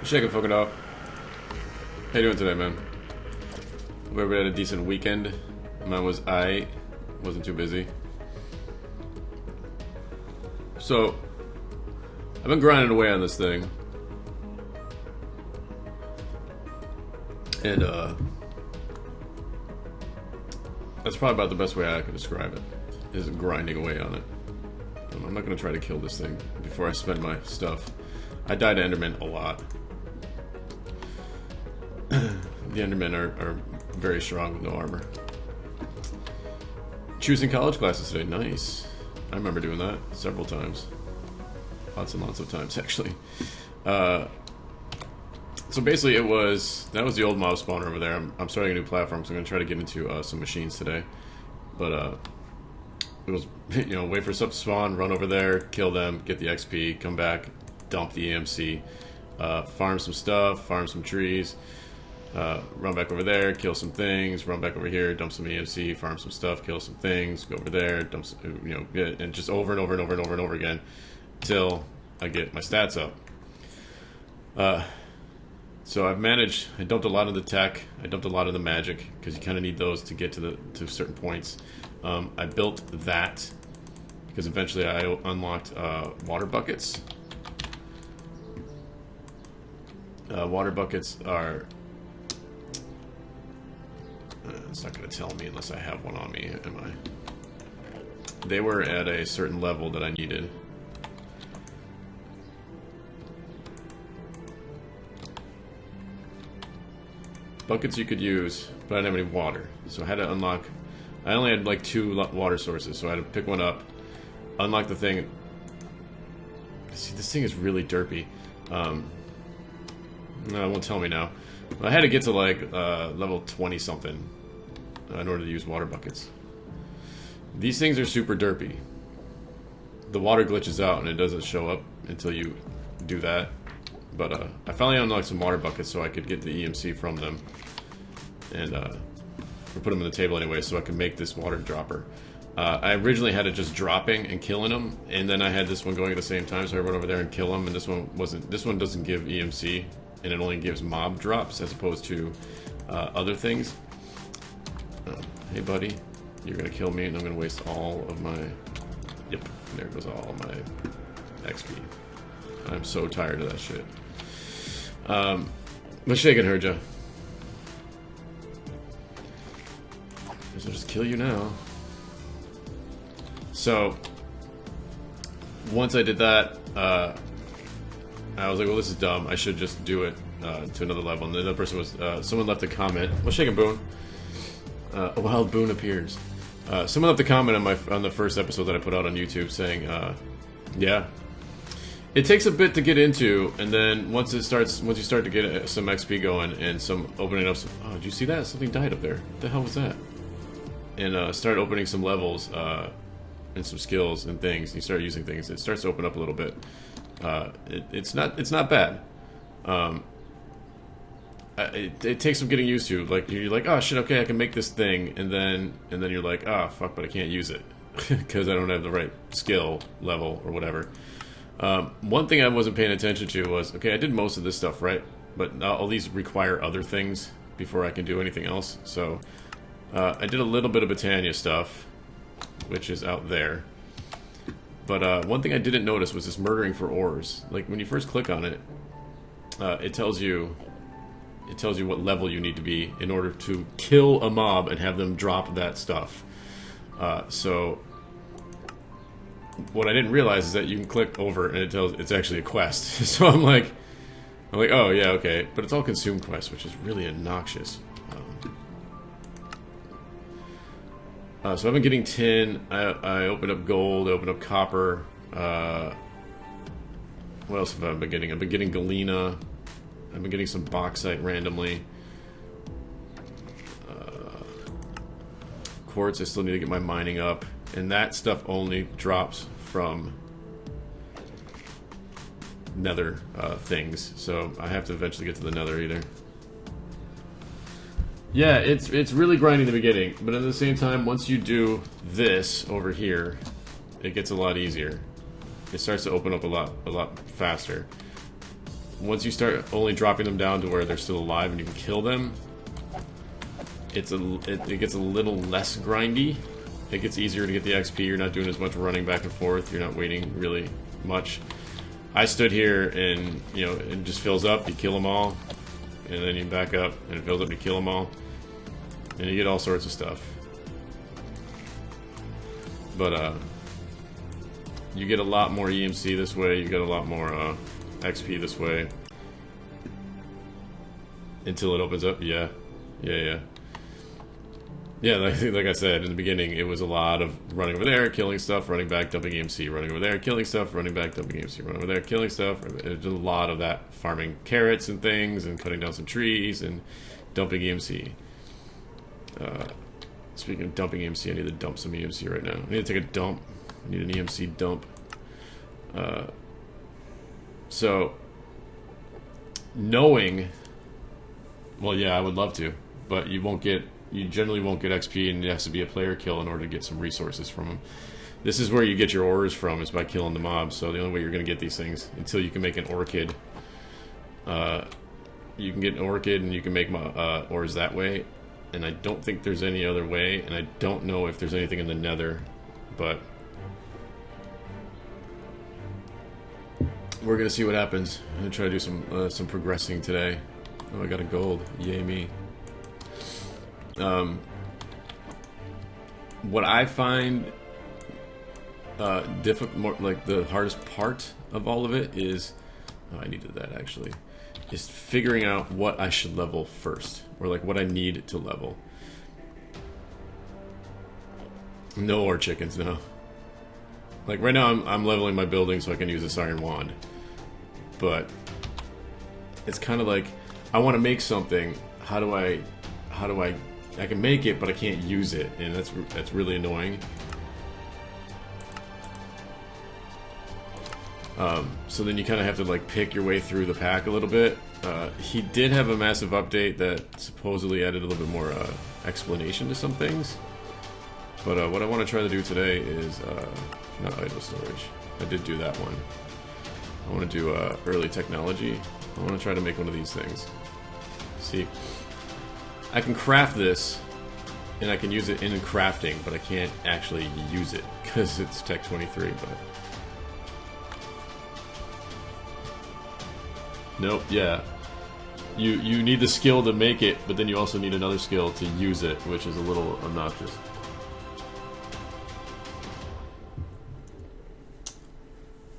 Shake it fucking off. How you doing today, man? Hope everybody had a decent weekend. Mine was wasn't too busy. So, I've been grinding away on this thing. And, that's probably about the best way I can describe it, is grinding away on it. I'm not going to try to kill this thing before I spend my stuff. I died to Endermen a lot. The Endermen are very strong with no armor. Choosing college classes today, nice. I remember doing that several times. Lots and lots of times, actually. So basically that was the old mob spawner over there. I'm starting a new platform, so I'm going to try to get into some machines today. But it was, wait for stuff to spawn, run over there, kill them, get the XP, come back, dump the EMC, farm some stuff, farm some trees, run back over there, kill some things, run back over here, dump some EMC, farm some stuff, kill some things, go over there, dump some, and just over and over and over and over and over again till I get my stats up. So I've managed. I dumped a lot of the tech. I dumped a lot of the magic because you kind of need those to get to certain points. I built that because eventually I unlocked water buckets. Water buckets are. It's not going to tell me unless I have one on me. Am I? They were at a certain level that I needed. Buckets you could use, but I didn't have any water, so I had to unlock. I only had like 2 water sources, so I had to pick one up, unlock the thing. See, this thing is really derpy. No, it won't tell me now. But I had to get to like level 20 something in order to use water buckets. These things are super derpy. The water glitches out and it doesn't show up until you do that. But I finally unlocked some water buckets so I could get the EMC from them. And put them on the table anyway so I could make this water dropper. I originally had it just dropping and killing them, and then I had this one going at the same time, so I went over there and kill them, and this one wasn't. This one doesn't give EMC, and it only gives mob drops as opposed to other things. Hey buddy, you're gonna kill me and I'm gonna waste all of my... Yep, there goes all of my XP. I'm so tired of that shit. But shaking heard ya. I'll just kill you now. So, once I did that, I was like, well, this is dumb. I should just do it to another level. And the other person was, someone left a comment. Well, shaking Boone. A wild Boone appears. Someone left a comment on the first episode that I put out on YouTube saying, yeah. It takes a bit to get into, and then once you start to get some XP going and some opening up some... Oh, did you see that? Something died up there. What the hell was that? And start opening some levels and some skills and things. And you start using things. It starts to open up a little bit. It's not bad. It takes some getting used to. Like you're like, oh shit, okay, I can make this thing, and then you're like, oh fuck, but I can't use it because I don't have the right skill level or whatever. One thing I wasn't paying attention to was, okay, I did most of this stuff right, but all these require other things before I can do anything else. So I did a little bit of Botania stuff, which is out there. But one thing I didn't notice was this murdering for ores. Like when you first click on it, it tells you what level you need to be in order to kill a mob and have them drop that stuff. So what I didn't realize is that you can click over and it's actually a quest. So I'm like, oh yeah, okay, but it's all consumed quests, which is really obnoxious. So I've been getting tin. I opened up gold. I opened up copper. What else have I been getting? I've been getting galena. I've been getting some bauxite randomly. Quartz. I still need to get my mining up. And that stuff only drops from nether things, so I have to eventually get to the nether either. Yeah, it's really grinding in the beginning, but at the same time, once you do this over here, it gets a lot easier. It starts to open up a lot faster. once you start only dropping them down to where they're still alive and you can kill them, it gets a little less grindy. It gets easier to get the XP. You're not doing as much running back and forth. You're not waiting really much. I stood here and, you know, it just fills up. You kill them all, and then you back up, and it fills up. You kill them all, and you get all sorts of stuff. But you get a lot more EMC this way. You get a lot more XP this way until it opens up. Yeah. Yeah, like I said in the beginning, it was a lot of running over there, killing stuff, running back, dumping EMC, running over there, killing stuff, running back, dumping EMC, running over there, killing stuff. It was a lot of that, farming carrots and things, and cutting down some trees, and dumping EMC. Speaking of dumping EMC, I need to dump some EMC right now. I need to take a dump. I need an EMC dump. So, knowing... Well, yeah, I would love to, but you generally won't get XP, and it has to be a player kill in order to get some resources from them. This is where you get your ores from, is by killing the mobs. So the only way you're going to get these things, until you can make an orchid. You can get an orchid, and you can make ores that way. And I don't think there's any other way, and I don't know if there's anything in the nether, but we're going to see what happens. I'm going to try to do some progressing today. Oh, I got a gold. Yay me. What I find difficult, like the hardest part of all of it is, oh, I needed that actually, is figuring out what I should level first, or like what I need to level. No ore chickens, no. Like right now I'm leveling my building so I can use this iron wand, but it's kind of like, I want to make something. How do I can make it, but I can't use it, and that's really annoying. So then you kind of have to like pick your way through the pack a little bit. He did have a massive update that supposedly added a little bit more explanation to some things. But what I want to try to do today is not idle storage. I did do that one. I want to do early technology. I want to try to make one of these things. See, I can craft this, and I can use it in crafting, but I can't actually use it because it's Tech 23. But nope, yeah, you need the skill to make it, but then you also need another skill to use it, which is a little obnoxious.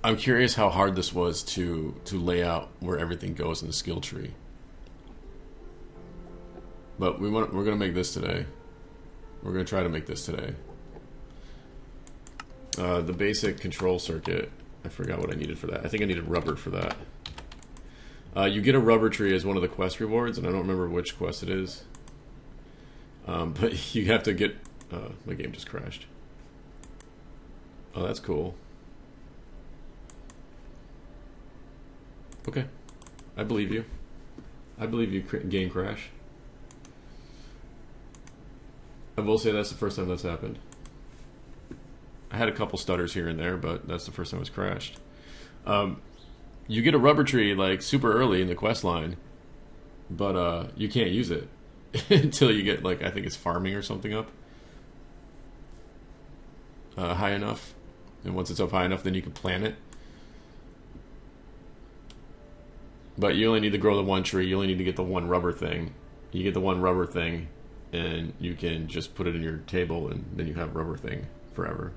I'm curious how hard this was to lay out where everything goes in the skill tree. But we're gonna make this today. We're gonna try to make this today. The basic control circuit. I forgot what I needed for that. I think I needed rubber for that. You get a rubber tree as one of the quest rewards, and I don't remember which quest it is. But you have to get. My game just crashed. Oh, that's cool. Okay, I believe you. I believe you, game crash. I will say that's the first time that's happened. I had a couple stutters here and there, but that's the first time it's crashed. You get a rubber tree like super early in the quest line, but you can't use it until you get, like, I think it's farming or something up high enough. And once it's up high enough, then you can plant it. But you only need to grow the one tree. You only need to get the one rubber thing. You get the one rubber thing, and you can just put it in your table, and then you have rubber thing forever.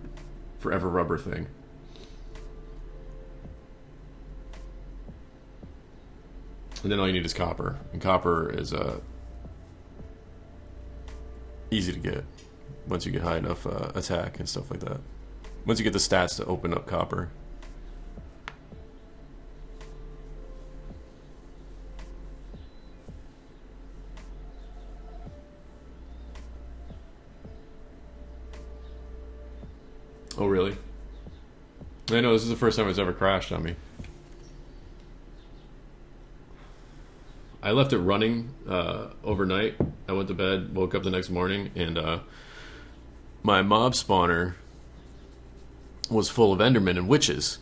Forever rubber thing. And then all you need is copper. And copper is easy to get once you get high enough attack and stuff like that. Once you get the stats to open up copper. Oh, really? I know, this is the first time it's ever crashed on me. I left it running overnight. I went to bed, woke up the next morning, and my mob spawner was full of Endermen and witches.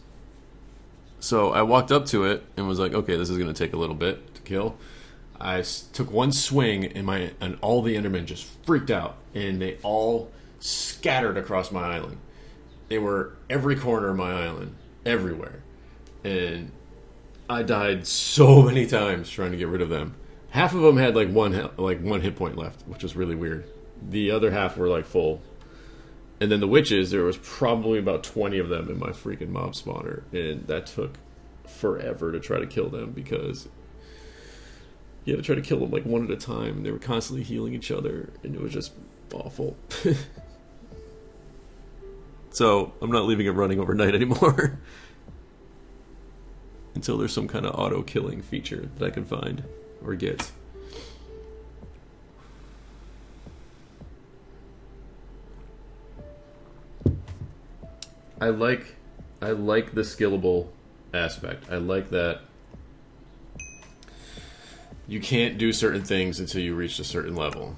So I walked up to it and was like, okay, this is going to take a little bit to kill. I took one swing and all the Endermen just freaked out and they all scattered across my island. They were every corner of my island, everywhere. And I died so many times trying to get rid of them. Half of them had like one hit point left, which was really weird. The other half were like full. And then the witches, there was probably about 20 of them in my freaking mob spawner. And that took forever to try to kill them because you had to try to kill them like one at a time. They were constantly healing each other, and it was just awful. So I'm not leaving it running overnight anymore. Until there's some kind of auto-killing feature that I can find or get. I like the skillable aspect. I like that you can't do certain things until you reach a certain level.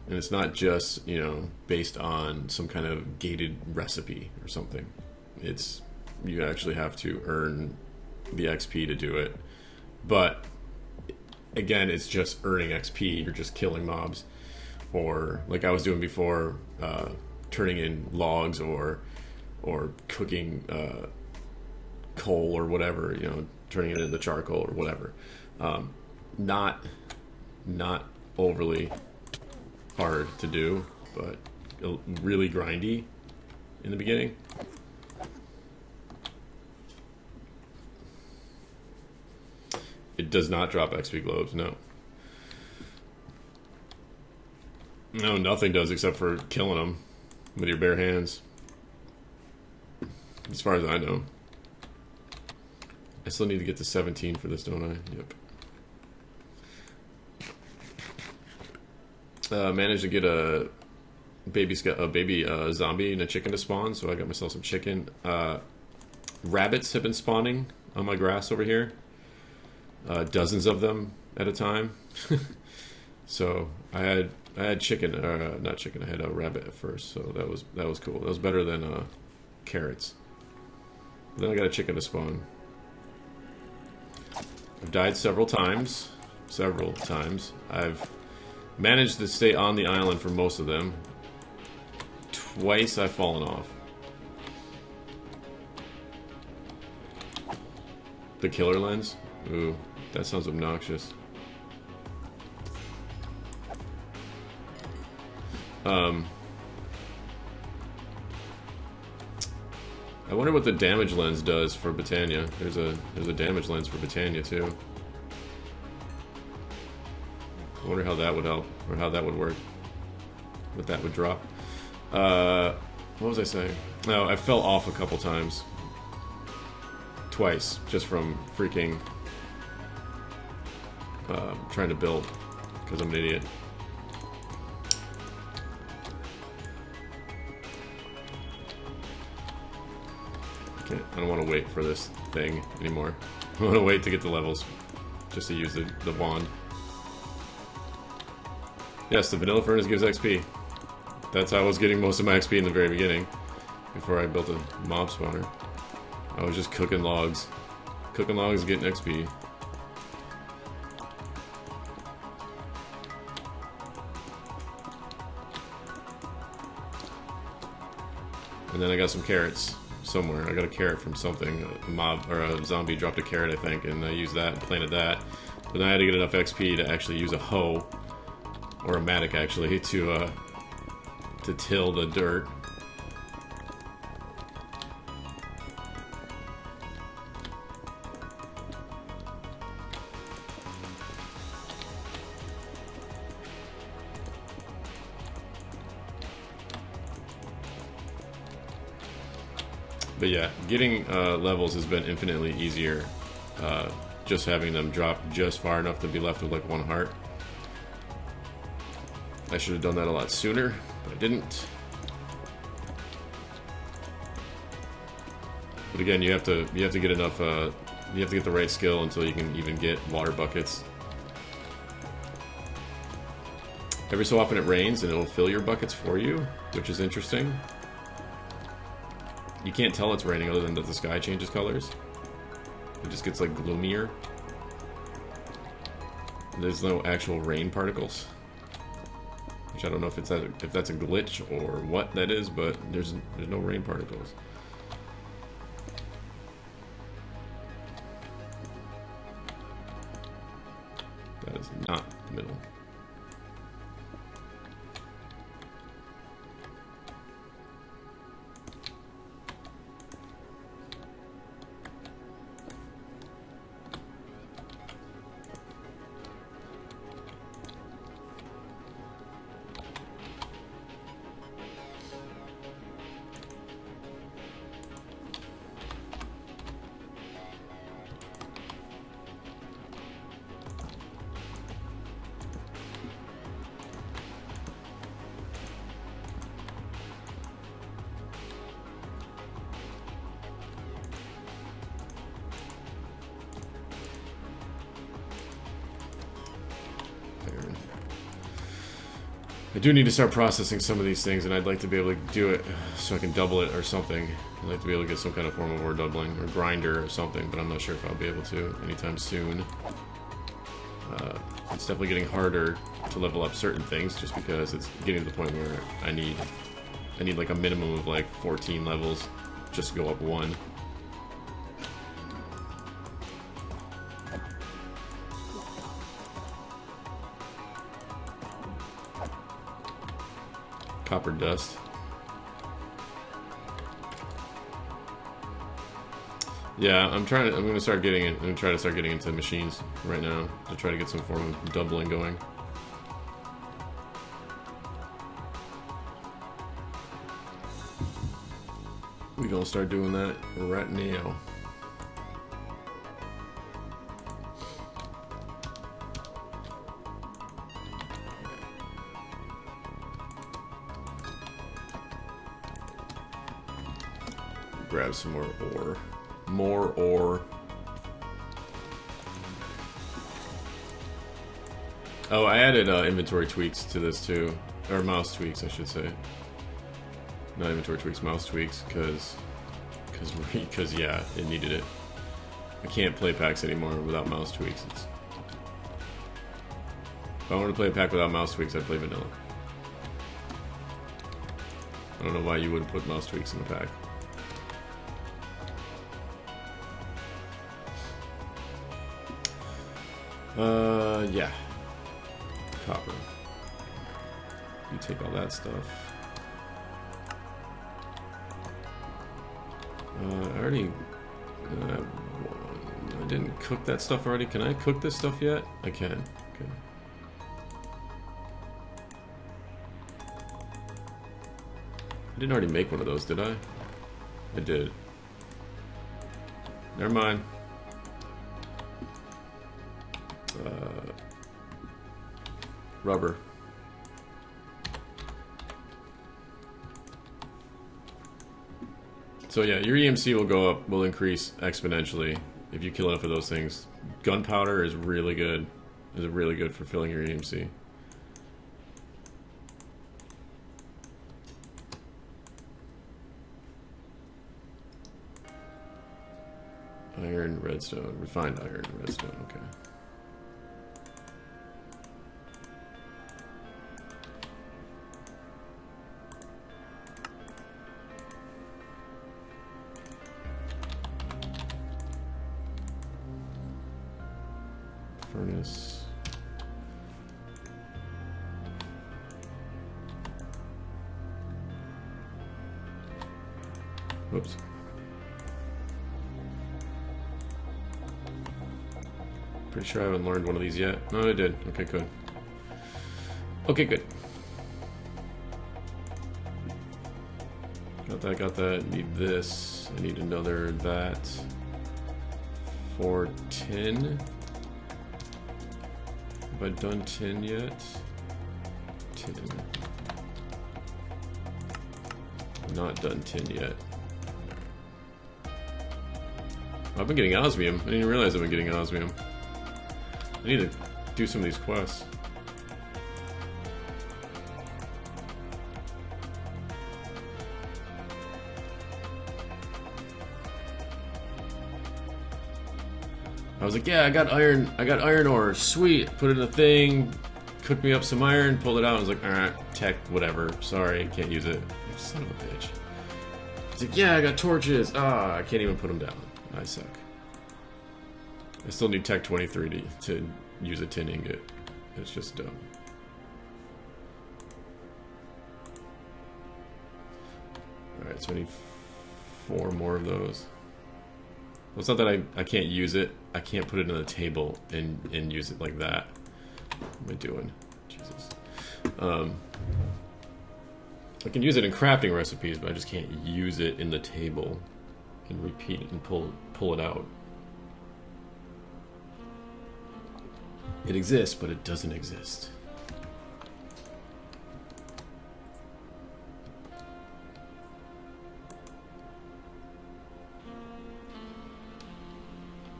And it's not just, you know, based on some kind of gated recipe or something. It's, you actually have to earn the XP to do it. But again, it's just earning XP. You're just killing mobs, or like I was doing before, turning in logs or cooking coal or whatever, you know, turning it into charcoal or whatever. Not overly hard to do, but really grindy in the beginning. It does not drop XP globes, no. No, nothing does except for killing them with your bare hands. As far as I know. I still need to get to 17 for this, don't I? Yep. Managed to get a baby zombie and a chicken to spawn, so I got myself some chicken. Rabbits have been spawning on my grass over here. Dozens of them at a time. So I had chicken, not chicken. I had a rabbit at first, so that was cool. That was better than carrots. But then I got a chicken to spawn. I've died several times. I've managed to stay on the island for most of them. Twice I've fallen off. The killer lens? Ooh, that sounds obnoxious. I wonder what the damage lens does for Britannia. There's a damage lens for Britannia too. I wonder how that would help, or how that would work. What that would drop. What was I saying? No, I fell off a couple times. Twice, just from freaking trying to build, because I'm an idiot. Okay, I don't want to wait for this thing anymore. I want to wait to get the levels, just to use the wand. Yes, the vanilla furnace gives XP. That's how I was getting most of my XP in the very beginning, before I built a mob spawner. I was just cooking logs. Cooking logs, getting XP. And then I got some carrots somewhere. I got a carrot from something. A mob, or a zombie dropped a carrot, I think, and I used that and planted that. But then I had to get enough XP to actually use a hoe, or a mattock actually, to till the dirt. But yeah, getting levels has been infinitely easier. Just having them drop just far enough to be left with like one heart. I should have done that a lot sooner, but I didn't. But again, you have to get enough. You have to get the right skill until you can even get water buckets. Every so often it rains and it'll fill your buckets for you, which is interesting. You can't tell it's raining other than that the sky changes colors. It just gets like gloomier. There's no actual rain particles, which I don't know if it's if that's a glitch or what that is, but there's no rain particles. That is not the middle. I do need to start processing some of these things, and I'd like to be able to do it so I can double it or something. I'd like to be able to get some kind of form of ore doubling or grinder or something, but I'm not sure if I'll be able to anytime soon. It's definitely getting harder to level up certain things just because it's getting to the point where I need like a minimum of like 14 levels just to go up one. Copper dust. Yeah, I'm gonna start getting it. I'm gonna try to start getting into machines right now to try to get some form of doubling going. We're gonna start doing that right now. Grab some more ore. More ore. Oh, I added inventory tweaks to this too. Or mouse tweaks, I should say. Not inventory tweaks, mouse tweaks, because yeah, it needed it. I can't play packs anymore without mouse tweaks. If I wanted to play a pack without mouse tweaks, I'd play vanilla. I don't know why you wouldn't put mouse tweaks in the pack. Yeah. Copper. You take all that stuff. I didn't cook that stuff already. Can I cook this stuff yet? I can. Okay. I didn't already make one of those, did I? I did. Never mind. Rubber. So yeah, your EMC will increase exponentially if you kill enough of those things. Gunpowder is really good. Is really good for filling your EMC. Iron, redstone, refined iron, redstone. Okay. Furnace. Whoops. Pretty sure I haven't learned one of these yet. No, I did. Okay, good. Okay, good. Got that. Need this. I need another that. For tin. Have I done tin yet? Tin. Not done tin yet. I've been getting osmium. I didn't even realize I've been getting osmium. I need to do some of these quests. I was like, yeah, I got iron ore, sweet. Put it in a thing, cooked me up some iron, pulled it out. I was like, alright, tech, whatever. Sorry, can't use it. Son of a bitch. It's like, yeah, I got torches. Ah, I can't even put them down. I suck. I still need tech 23 to use a tin ingot. It's just dumb. Alright, so I need 4 more of those. Well, it's not that I can't use it. I can't put it on the table and use it like that. What am I doing? Jesus. I can use it in crafting recipes, but I just can't use it in the table and repeat it and pull it out. It exists, but it doesn't exist.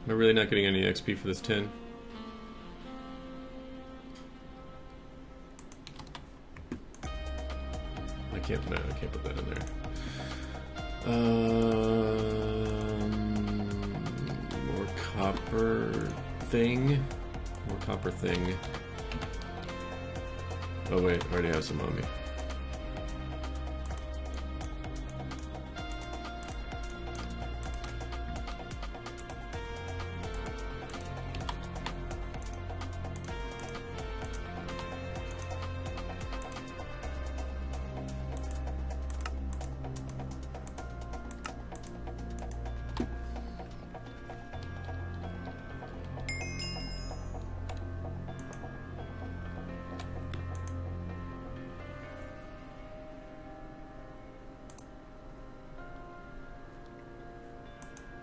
Am I really not getting any XP for this tin? I can't put that in there. More copper thing. More copper thing. Oh wait, I already have some on me.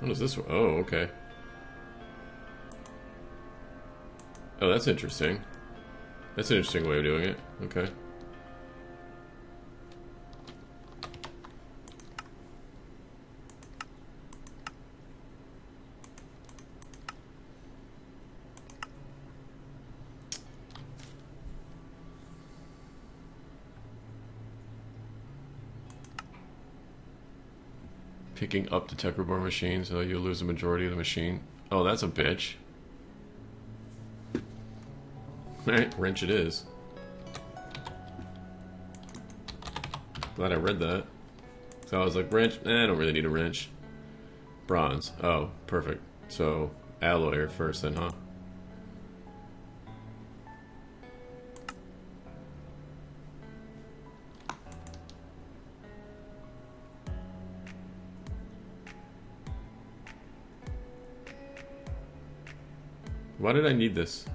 What is this one? Oh, okay. Oh, that's interesting. That's an interesting way of doing it. Okay. Picking up the tech reborn machine, so you'll lose the majority of the machine. Oh, that's a bitch. Alright, wrench it is. Glad I read that. So I was like, wrench? I don't really need a wrench. Bronze. Oh, perfect. So, alloy first then, huh? Why did I need this?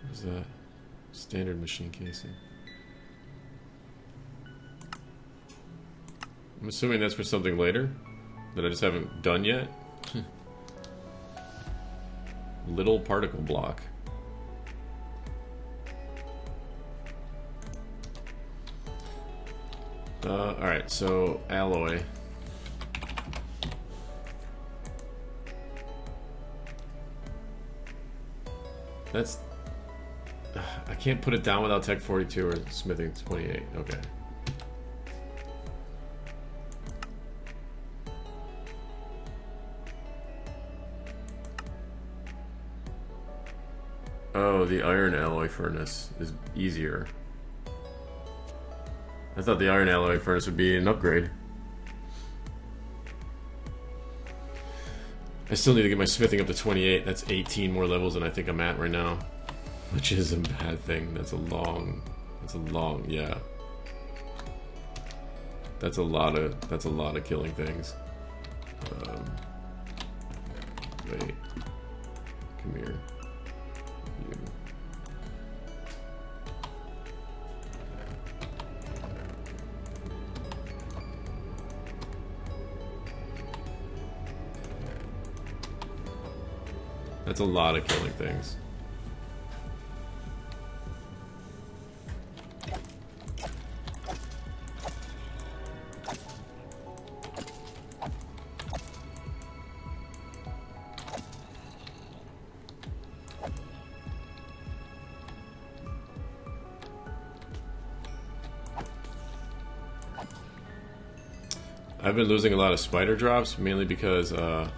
What is that? Standard machine casing. I'm assuming that's for something later that I just haven't done yet. Little particle block. Alright, so alloy. That's... I can't put it down without Tech 42 or Smithing 28. Okay. Oh, the iron alloy furnace is easier. I thought the iron alloy furnace would be an upgrade. I still need to get my smithing up to 28. That's 18 more levels than I think I'm at right now. Which is a bad thing. That's a long, yeah. That's a lot of killing things. Wait. Come here. You. That's a lot of killing things. I've been losing a lot of spider drops, mainly because my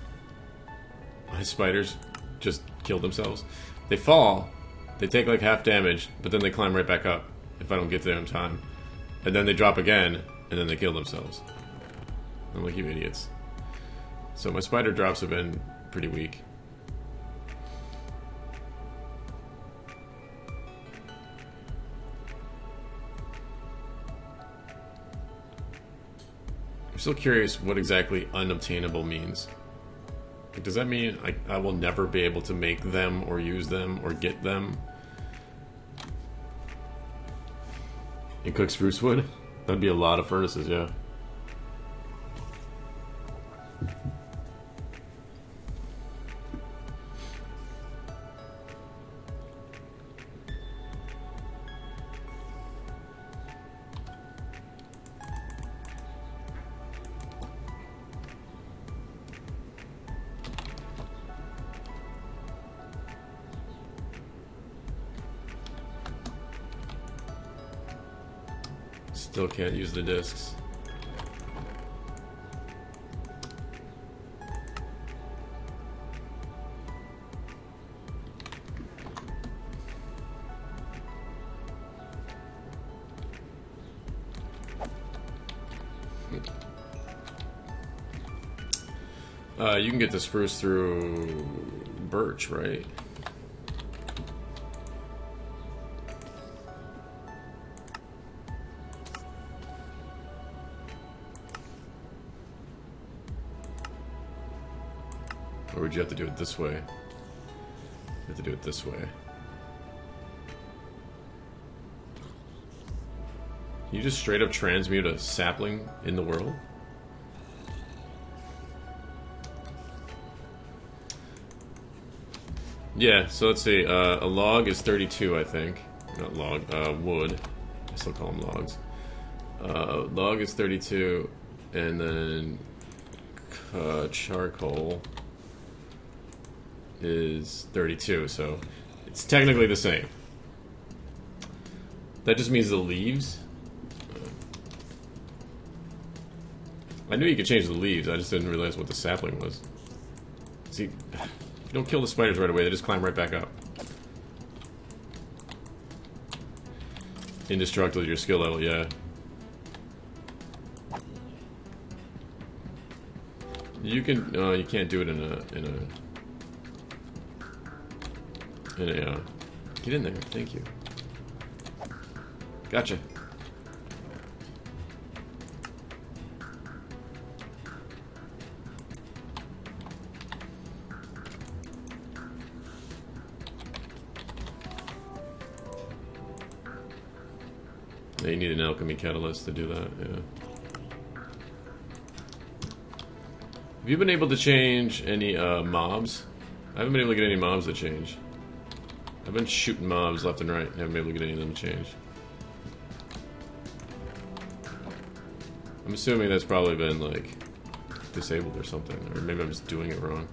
spiders just kill themselves. They fall, they take like half damage, but then they climb right back up if I don't get there in time. And then they drop again, and then they kill themselves. I'm like, you idiots. So my spider drops have been pretty weak. I'm still curious what exactly unobtainable means. Like, does that mean I will never be able to make them or use them or get them? And cook spruce wood? That'd be a lot of furnaces, yeah. Still can't use the discs. You can get the spruce through birch, right? Or would you have to do it this way? You have to do it this way. Can you just straight up transmute a sapling in the world? Yeah, so let's see. A log is 32, I think. Not log, wood. I still call them logs. Log is 32, and then charcoal is 32, so it's technically the same. That just means the leaves. I knew you could change the leaves, I just didn't realize what the sapling was. See, if you don't kill the spiders right away, they just climb right back up. Indestructible your skill level, yeah. You can, you can't do it in a get in there, thank you. Gotcha. Yeah, you need an alchemy catalyst to do that, yeah. Have you been able to change any mobs? I haven't been able to get any mobs to change. I've been shooting mobs left and right, haven't been able to get any of them to change. I'm assuming that's probably been like disabled or something, or maybe I'm just doing it wrong.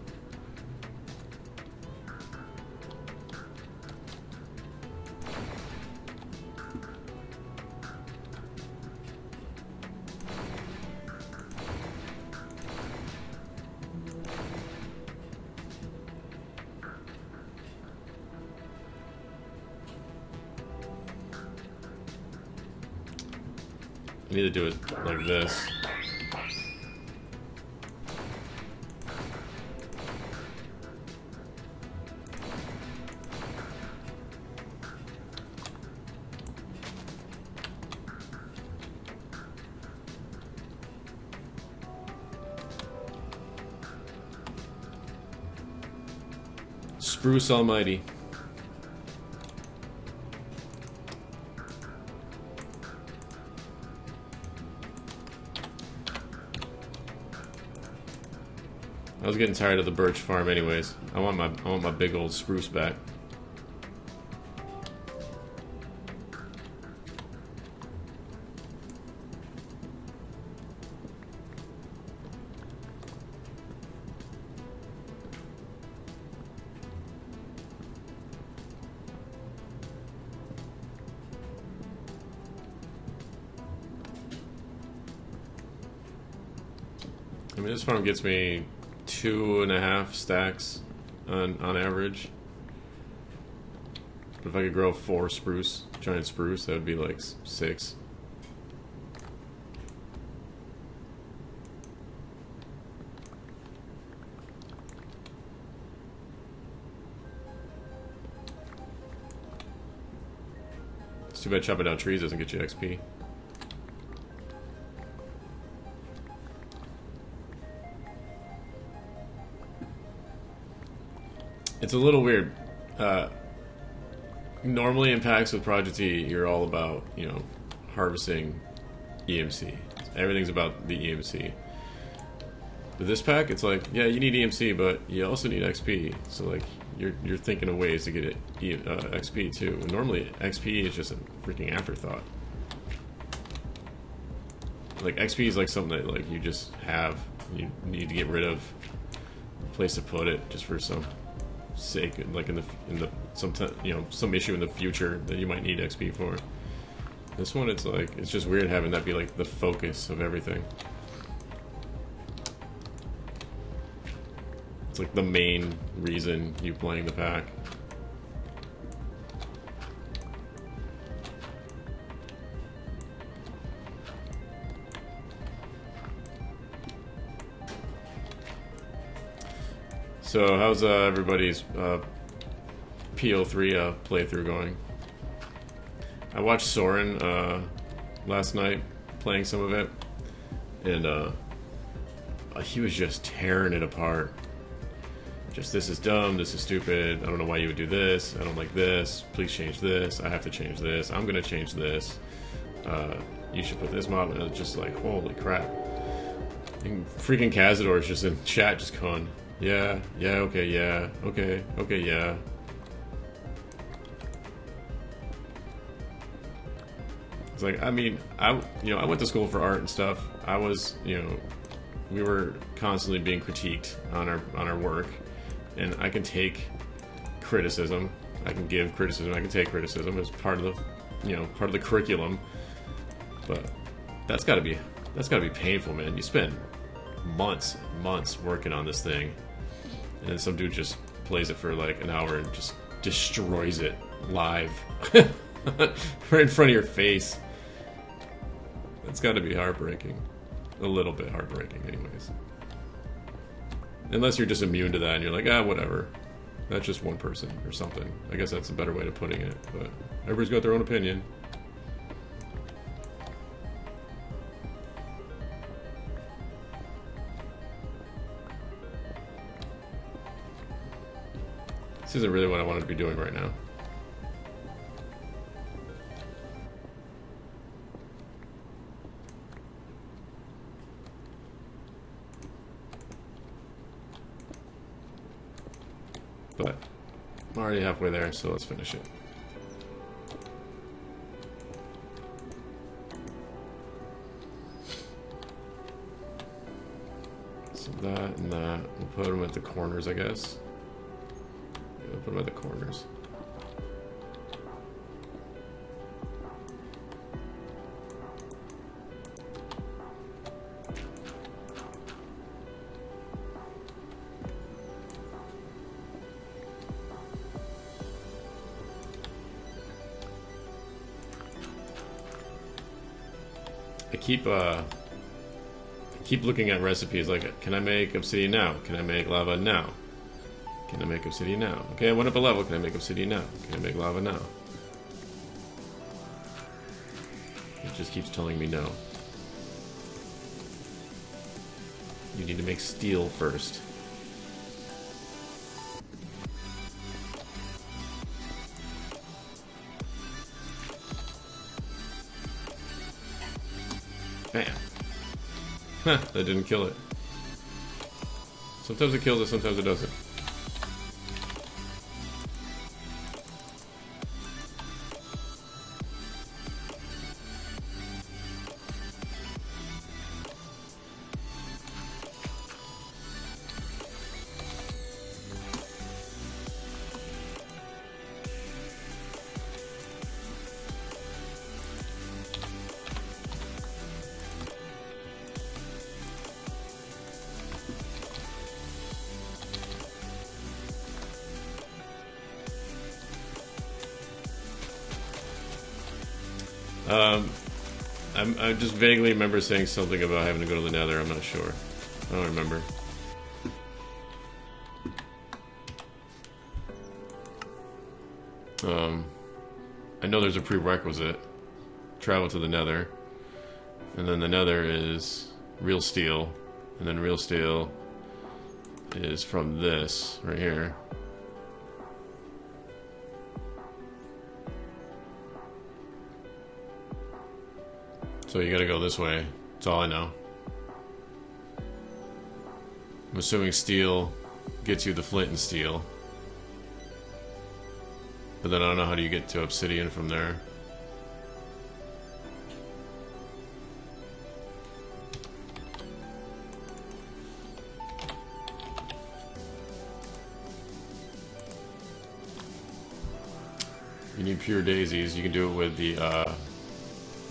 I need to do it like this. Spruce almighty. I was getting tired of the birch farm anyways. I want my big old spruce back. I mean, this farm gets me 2.5 stacks on average. But if I could grow 4 spruce, giant spruce, that would be like 6. It's too bad chopping down trees doesn't get you XP. It's a little weird. Normally in packs with Project E, you're all about, you know, harvesting EMC. Everything's about the EMC. With this pack, it's like, yeah, you need EMC, but you also need XP. So like, you're thinking of ways to get it XP too. And normally, XP is just a freaking afterthought. Like XP is like something that like you just have. You need to get rid of. A place to put it just for some sake, like in the some issue in the future that you might need XP for. This one, it's like, it's just weird having that be like the focus of everything. It's like the main reason you playing the pack. So how's everybody's PO3 playthrough going? I watched Soren last night playing some of it, and he was just tearing it apart. Just, this is dumb, this is stupid, I don't know why you would do this, I don't like this, please change this, I have to change this, I'm gonna change this, you should put this mob, and it's just like, holy crap. And freaking Cazador's just in chat just going, yeah, okay, yeah, okay, yeah. It's like, I mean, I went to school for art and stuff. I was, we were constantly being critiqued on our work, and I can take criticism. I can give criticism. I can take criticism as part of the curriculum. But that's got to be painful, man. You spend months working on this thing, and then some dude just plays it for like an hour and just destroys it live right in front of your face. That's got to be heartbreaking. A little bit heartbreaking, anyways. Unless you're just immune to that and you're like, whatever. That's just one person or something. I guess that's a better way of putting it, but everybody's got their own opinion. This isn't really what I wanted to be doing right now. But I'm already halfway there, so let's finish it. So that and that. We'll put them at the corners, I guess. Yeah, we'll put them at the corners. I keep looking at recipes like, can I make obsidian now? Can I make lava now? Can I make obsidian now? Okay, I went up a level. Can I make obsidian now? Can I make lava now? It just keeps telling me no. You need to make steel first. Bam. Huh, that didn't kill it. Sometimes it kills it, sometimes it doesn't. I just vaguely remember saying something about having to go to the Nether. I'm not sure. I don't remember. I know there's a prerequisite. Travel to the Nether. And then the Nether is real steel. And then real steel is from this right here. So you gotta go this way. That's all I know. I'm assuming steel gets you the flint and steel. But then I don't know how do you get to obsidian from there. You need pure daisies. You can do it with the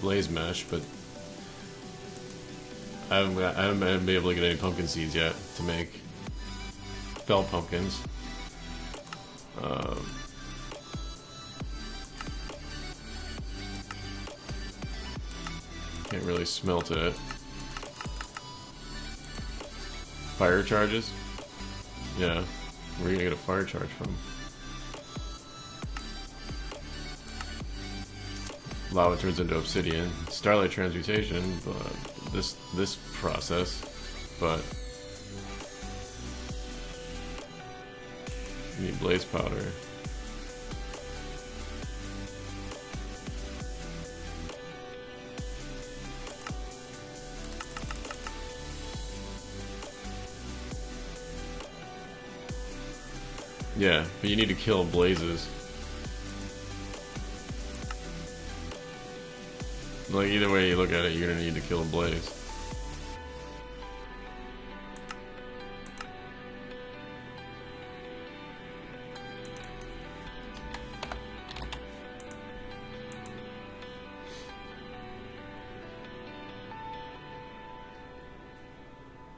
blaze mesh, but I haven't been able to get any pumpkin seeds yet to make felt pumpkins. Can't really smelt it. Fire charges? Yeah. Where are you gonna get a fire charge from? Lava turns into obsidian. Starlight transmutation, but this process, but you need blaze powder. Yeah, but you need to kill blazes. Like, either way you look at it, you're gonna need to kill a blaze.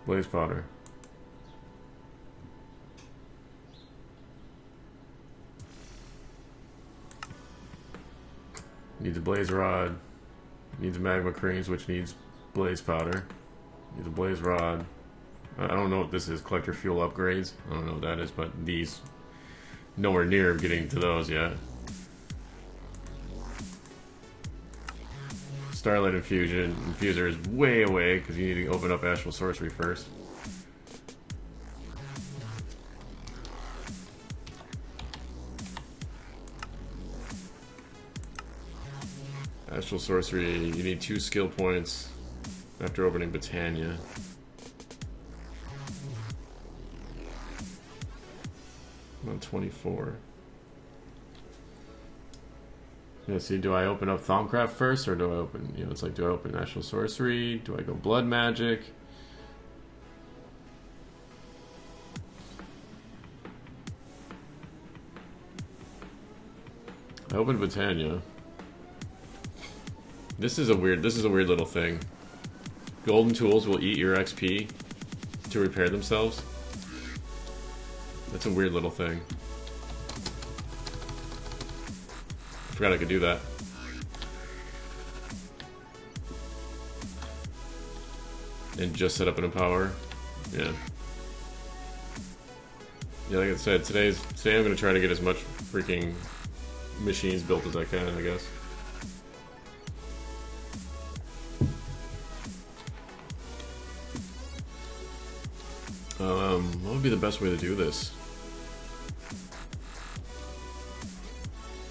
Blaze powder. Needs a blaze rod. Needs magma creams, which needs blaze powder. Needs a blaze rod. I don't know what this is. Collector fuel upgrades. I don't know what that is, but these nowhere near getting to those yet. Starlight infusion. Infuser is way away because you need to open up Astral Sorcery first. Astral Sorcery, you need 2 skill points after opening Britannia. I'm on 24. Yeah, see, do I open up Thaumcraft first, or do I open, you know, it's like, do I open Astral Sorcery? Do I go Blood Magic? I opened Britannia. This is a weird little thing. Golden tools will eat your XP to repair themselves. That's a weird little thing. I forgot I could do that. And just set up an Empower. Yeah. Yeah, like I said, today I'm gonna try to get as much freaking machines built as I can, I guess. What would be the best way to do this?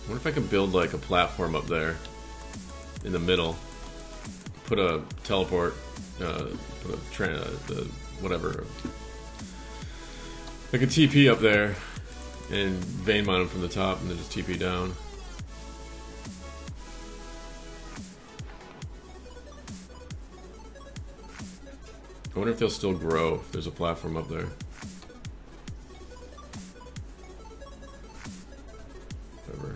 I wonder if I could build like a platform up there in the middle. Put a teleport, put a whatever, like a TP up there, and vein mine them from the top, and then just TP down. I wonder if they'll still grow if there's a platform up there. Whatever.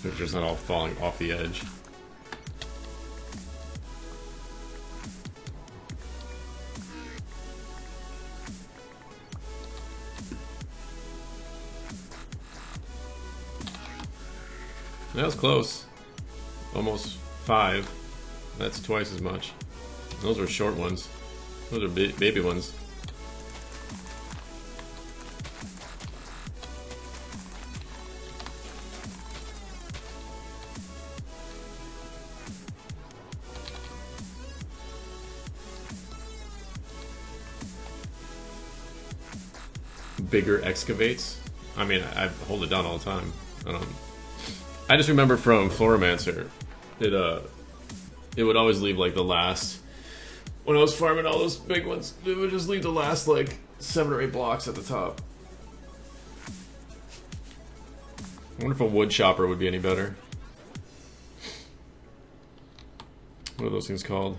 They're just not all falling off the edge. That was close. Almost 5. That's twice as much. Those are short ones. Those are baby ones. Bigger excavates. I mean, I hold it down all the time. I just remember from Floromancer, it would always leave like the last. When I was farming all those big ones, it would just leave the last like 7 or 8 blocks at the top. I wonder if a wood chopper would be any better. What are those things called?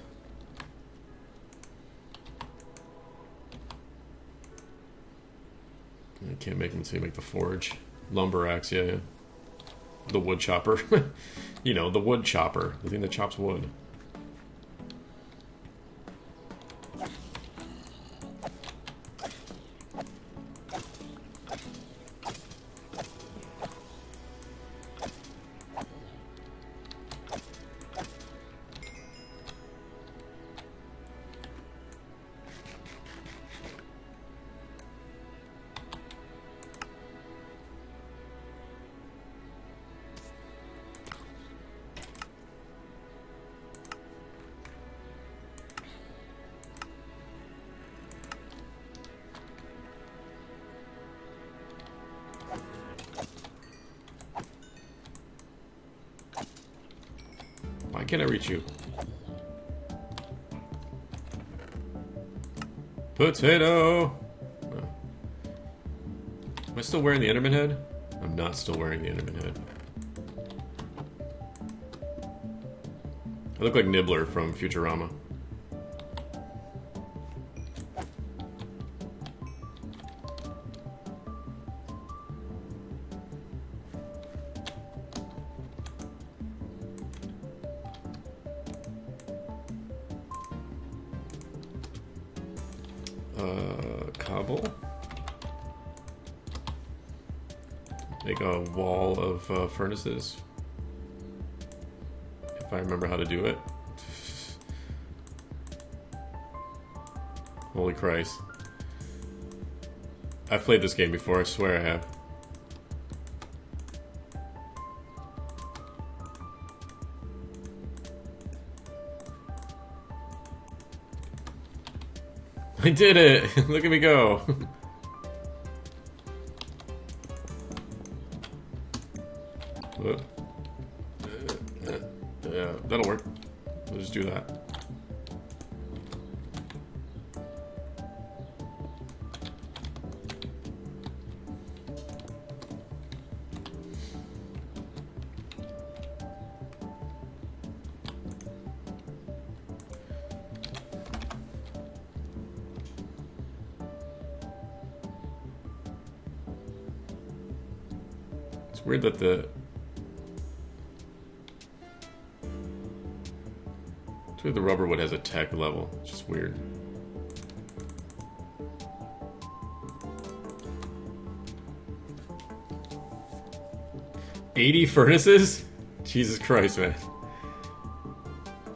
I can't make them until you make the forge. Lumber axe, yeah. The wood chopper. You know, the wood chopper. The thing that chops wood. Why can't I reach you? Potato! Oh. Am I still wearing the Enderman head? I'm not still wearing the Enderman head. I look like Nibbler from Futurama. Cobble. Make a wall of furnaces. If I remember how to do it. Holy Christ. I've played this game before, I swear I have. I did it! Look at me go! Yeah, that'll work. We'll just do that. It's weird that the rubber wood has a tech level. It's just weird. $80 furnaces? Jesus Christ, man.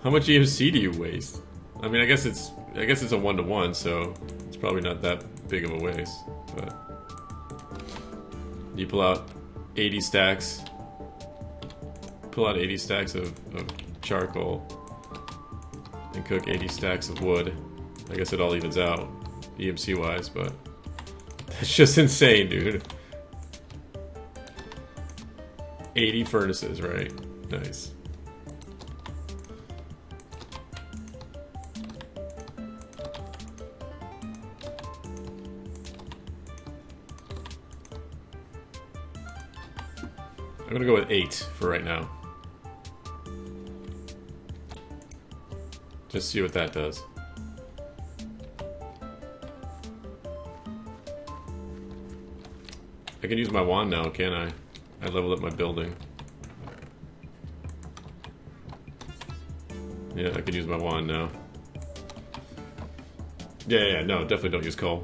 How much EMC do you waste? I mean, I guess it's a 1-to-1, so it's probably not that big of a waste. But you pull out 80 stacks. Pull out 80 stacks of charcoal. And cook 80 stacks of wood. I guess it all evens out, EMC wise, but that's just insane, dude. 80 furnaces, right? Nice. I'm gonna go with 8 for right now. Just see what that does. I can use my wand now, can't I? I leveled up my building. Yeah, I can use my wand now. Yeah, no, definitely don't use coal.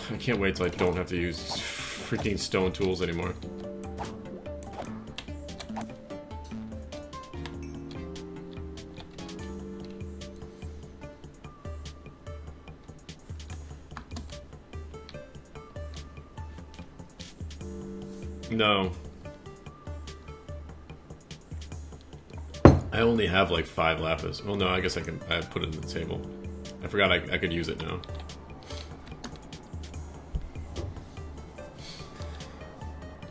I can't wait till I don't have to use freaking stone tools anymore. No. I only have like 5 lapis. Well, no, I guess I put it in the table. I forgot I could use it now.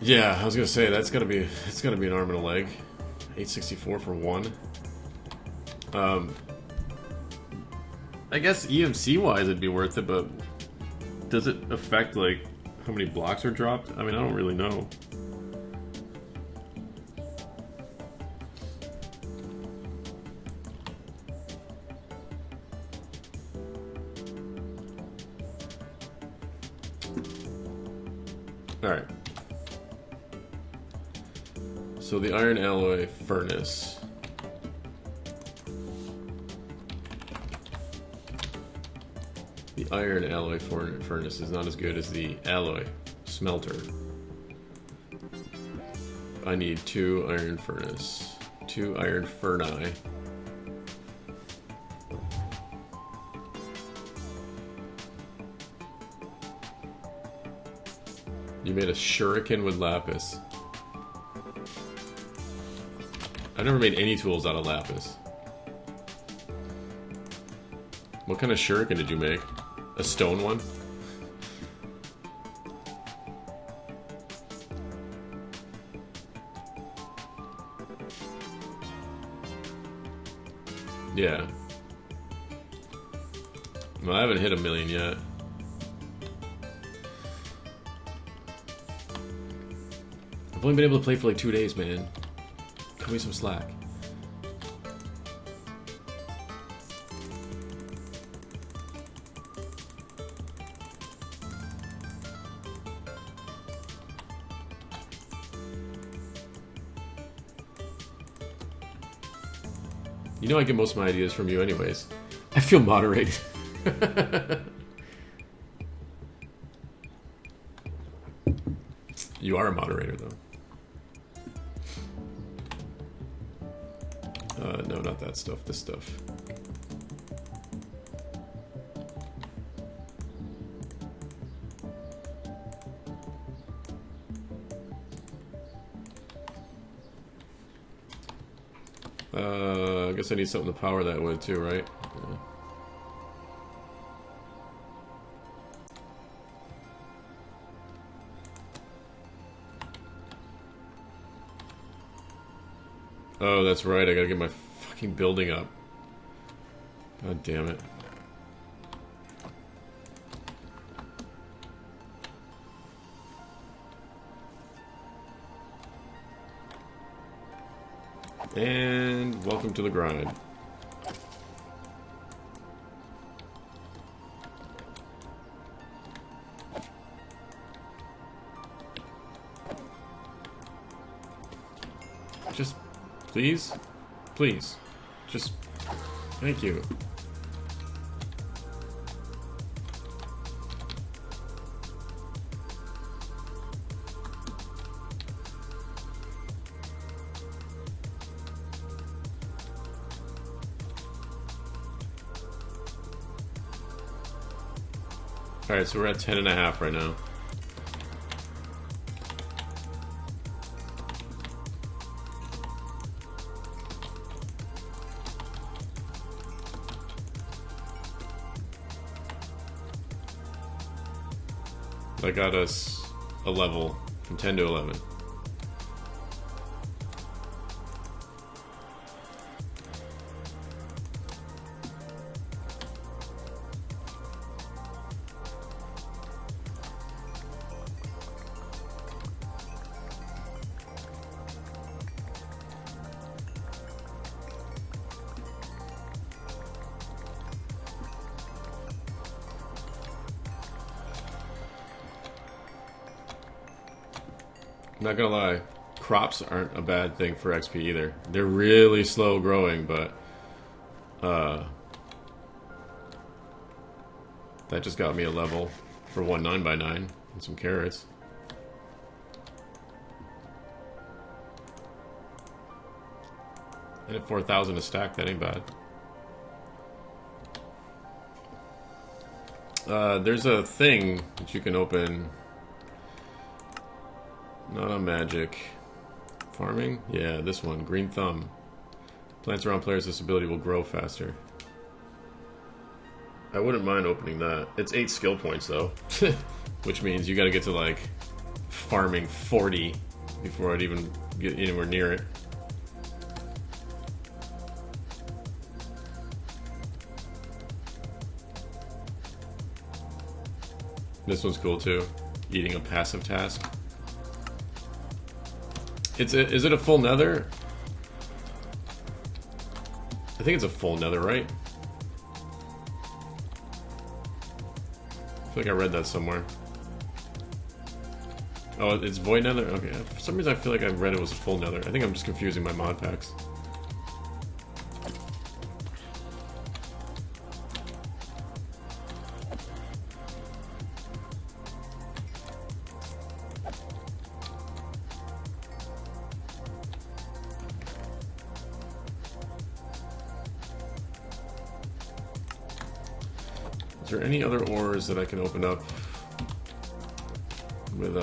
Yeah, I was gonna say it's gotta be an arm and a leg. 864 for 1. I guess EMC wise it'd be worth it, but does it affect like how many blocks are dropped? I mean, I don't really know. Alright. So the iron alloy furnace. The iron alloy furnace is not as good as the alloy smelter. I need 2 iron furnace. 2 iron furnace. You made a shuriken with lapis. I've never made any tools out of lapis. What kind of shuriken did you make? A stone one? Yeah. Well, I haven't hit 1,000,000 yet. I've only been able to play for like 2 days, man. Cut me some slack. You know I get most of my ideas from you anyways. I feel moderated. You are a moderator, though. No, not that stuff. This stuff. I guess I need something to power that with too, right? Yeah. Oh, that's right. I gotta get my fucking building up. God damn it. And welcome to the grind. Just, please, please, just, thank you. Alright, so we're at 10.5 right now. That got us a level from 10 to 11. Not gonna lie, crops aren't a bad thing for XP either. They're really slow growing, but that just got me a level for 1 9x9 and some carrots. And at 4,000 a stack, that ain't bad. There's a thing that you can open. Not on magic. Farming? Yeah, this one. Green thumb. Plants around players, this ability will grow faster. I wouldn't mind opening that. It's 8 skill points though. Which means you gotta get to like farming 40 before I'd even get anywhere near it. This one's cool too. Eating a passive task. Is it a full nether? I think it's a full nether, right? I feel like I read that somewhere. Oh, it's void nether? Okay. For some reason I feel like I read it was a full nether. I think I'm just confusing my mod packs. Is there any other ores that I can open up with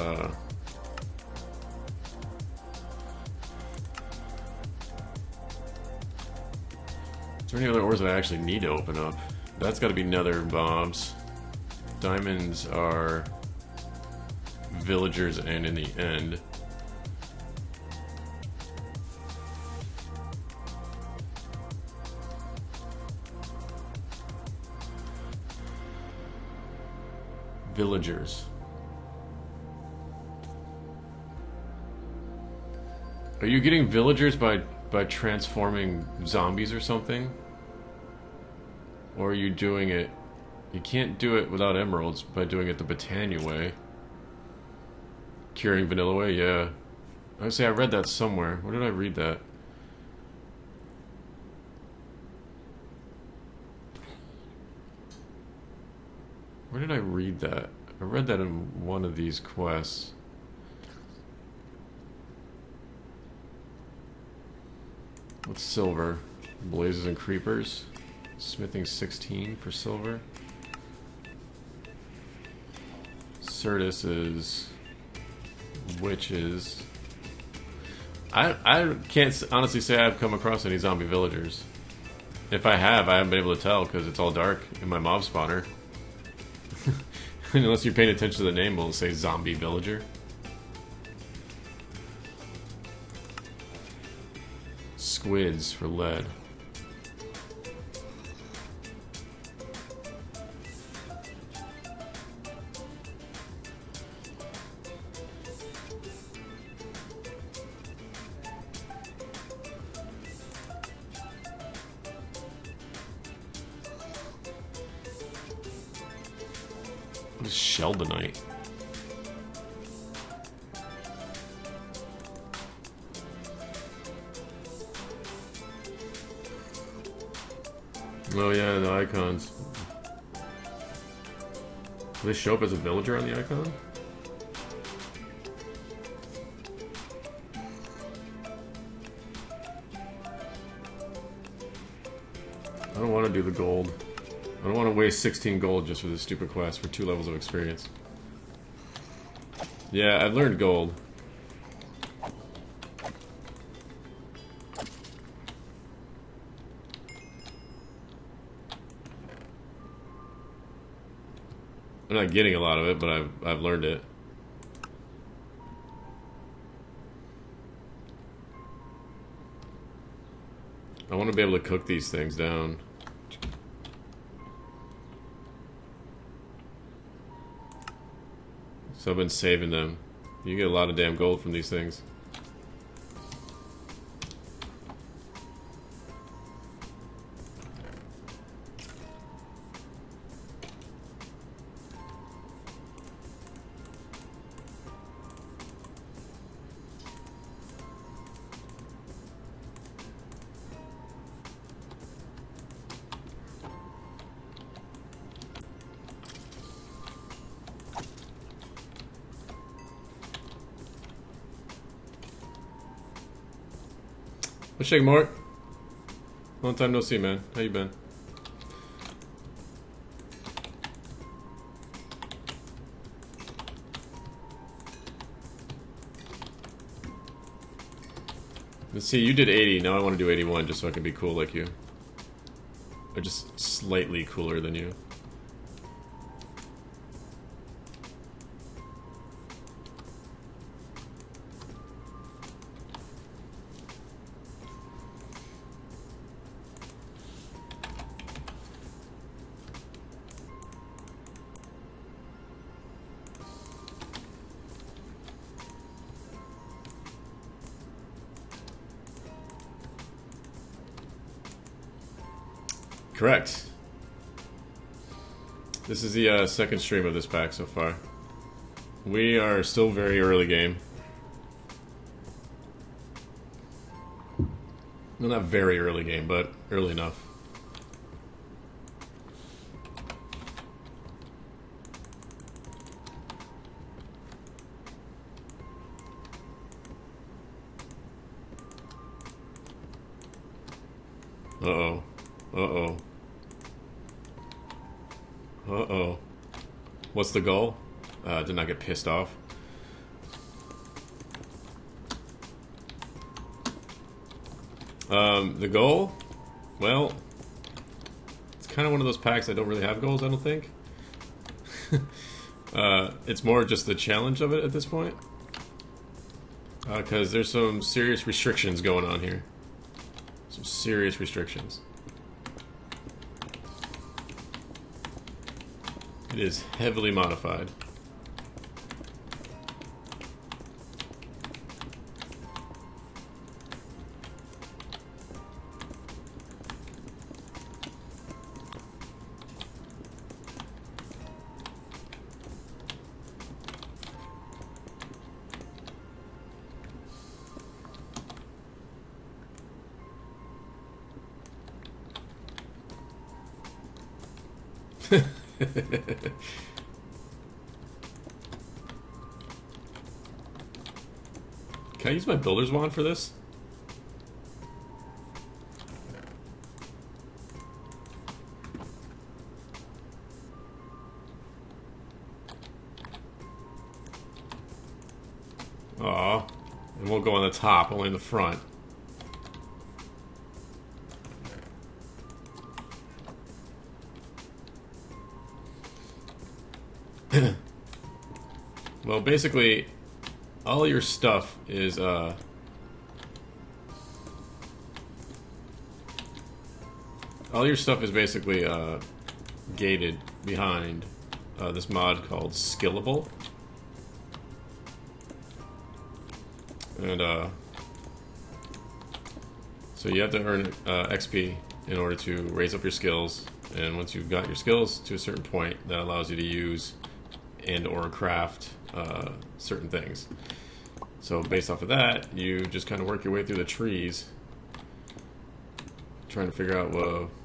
Is there any other ores that I actually need to open up? That's got to be nether bombs. Diamonds are villagers and in the end. Villagers. Are you getting villagers by transforming zombies or something? Or are you doing it... You can't do it without emeralds by doing it the Britannia way. Curing vanilla way, yeah. I would say I read that somewhere. Where did I read that? Where did I read that? I read that in one of these quests. What's silver? Blazes and creepers. Smithing 16 for silver. Certus is witches. I can't honestly say I've come across any zombie villagers. If I have, I haven't been able to tell because it's all dark in my mob spawner. Unless you're paying attention to the name, it'll say zombie villager. Squids for lead. What is Sheldonite? Oh yeah, the icons. Do they show up as a villager on the icon? I don't want to do the gold. I don't want to waste 16 gold just for this stupid quest for 2 levels of experience. Yeah, I've learned gold. I'm not getting a lot of it, but I've learned it. I want to be able to cook these things down. So I've been saving them. You get a lot of damn gold from these things. What's shaking, Mort? Long time no see, man. How you been? Let's see, you did 80, now I want to do 81 just so I can be cool like you. Or just slightly cooler than you. Correct. This is the second stream of this pack so far. We are still very early game. Well, not very early game, but early enough. Uh-oh. Uh-oh. Uh-oh. What's the goal? Did not get pissed off. The goal? Well, it's kind of one of those packs I don't really have goals, I don't think. It's more just the challenge of it at this point. Because there's some serious restrictions going on here. Some serious restrictions. It is heavily modified. Can I use my builder's wand for this? Aw, it won't go on the top, only in the front. Well, basically, all your stuff is, all your stuff is basically, gated behind, this mod called Skillable. And, so you have to earn, XP in order to raise up your skills, and once you've got your skills to a certain point, that allows you to use and or craft certain things. So based off of that, you just kind of work your way through the trees, trying to figure out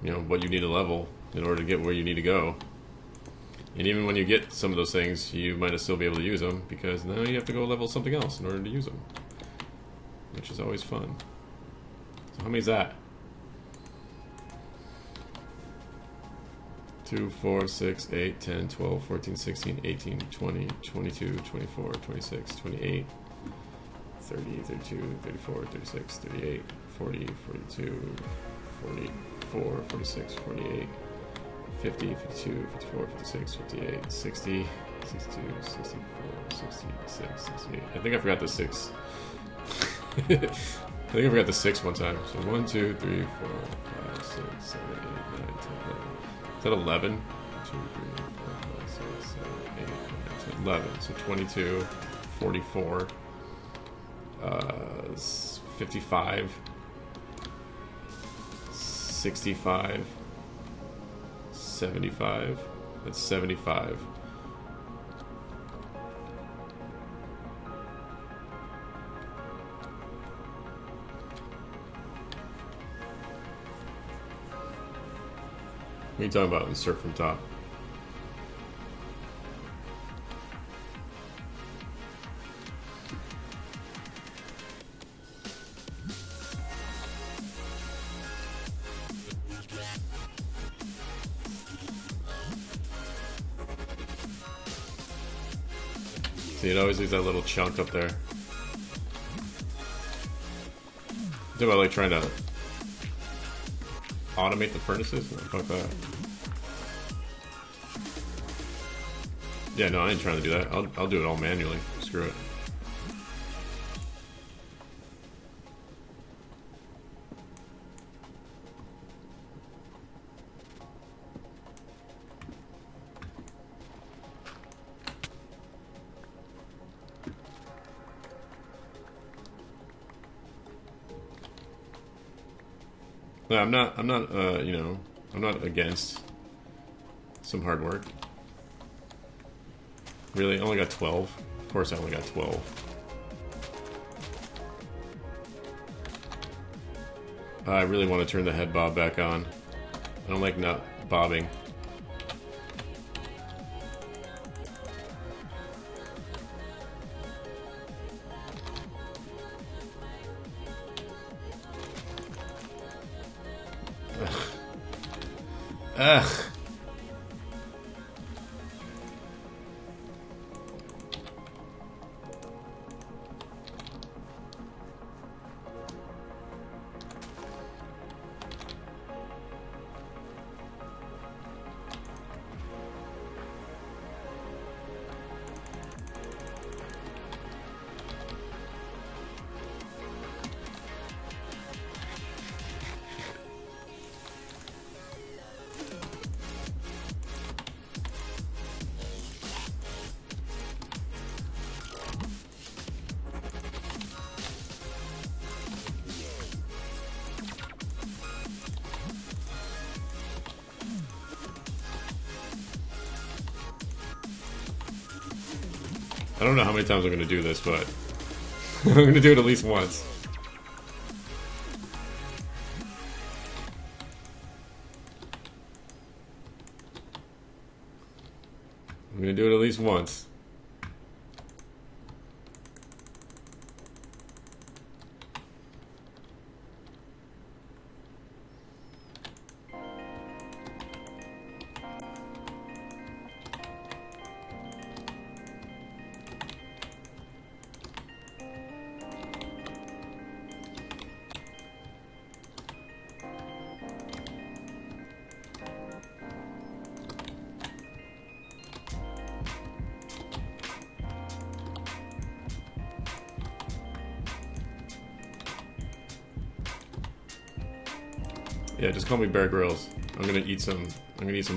you know, what you need to level in order to get where you need to go. And even when you get some of those things, you might still be able to use them, because now you have to go level something else in order to use them, which is always fun. So how many is that? 2, 4, 6, 8, 10, 12, 14, 16, 18, 20, 22, 24, 26, 28, 30, 32, 34, 36, 38, 40, 42, 44, 46, 48, 50, 52, 54, 56, 58, 60, 62, 64, 66, 68. I think I forgot the 6. I think I forgot the 6 one time. So 1, 2, 3, 4, 5, 6, 7, 8, 9, 10, 11. Is that 11? 2, 3, 4, 5, 6, 7, 8, 9, 10, 11. So 22, 44, 55, 65, 75. That's 75. What are you talking about? Insert from top. See, it always leaves that little chunk up there. Do I like trying to automate the furnaces? No, fuck that. Yeah, no, I ain't trying to do that. I'll do it all manually. Screw it. No, I'm not, you know, I'm not against some hard work. Really? I only got 12? Of course I only got 12. I really want to turn the head bob back on. I don't like not bobbing. Ugh. I don't know how many times I'm going to do this, but I'm going to do it at least once. I'm going to do it at least once. Yeah, just call me Bear Grylls. I'm gonna eat some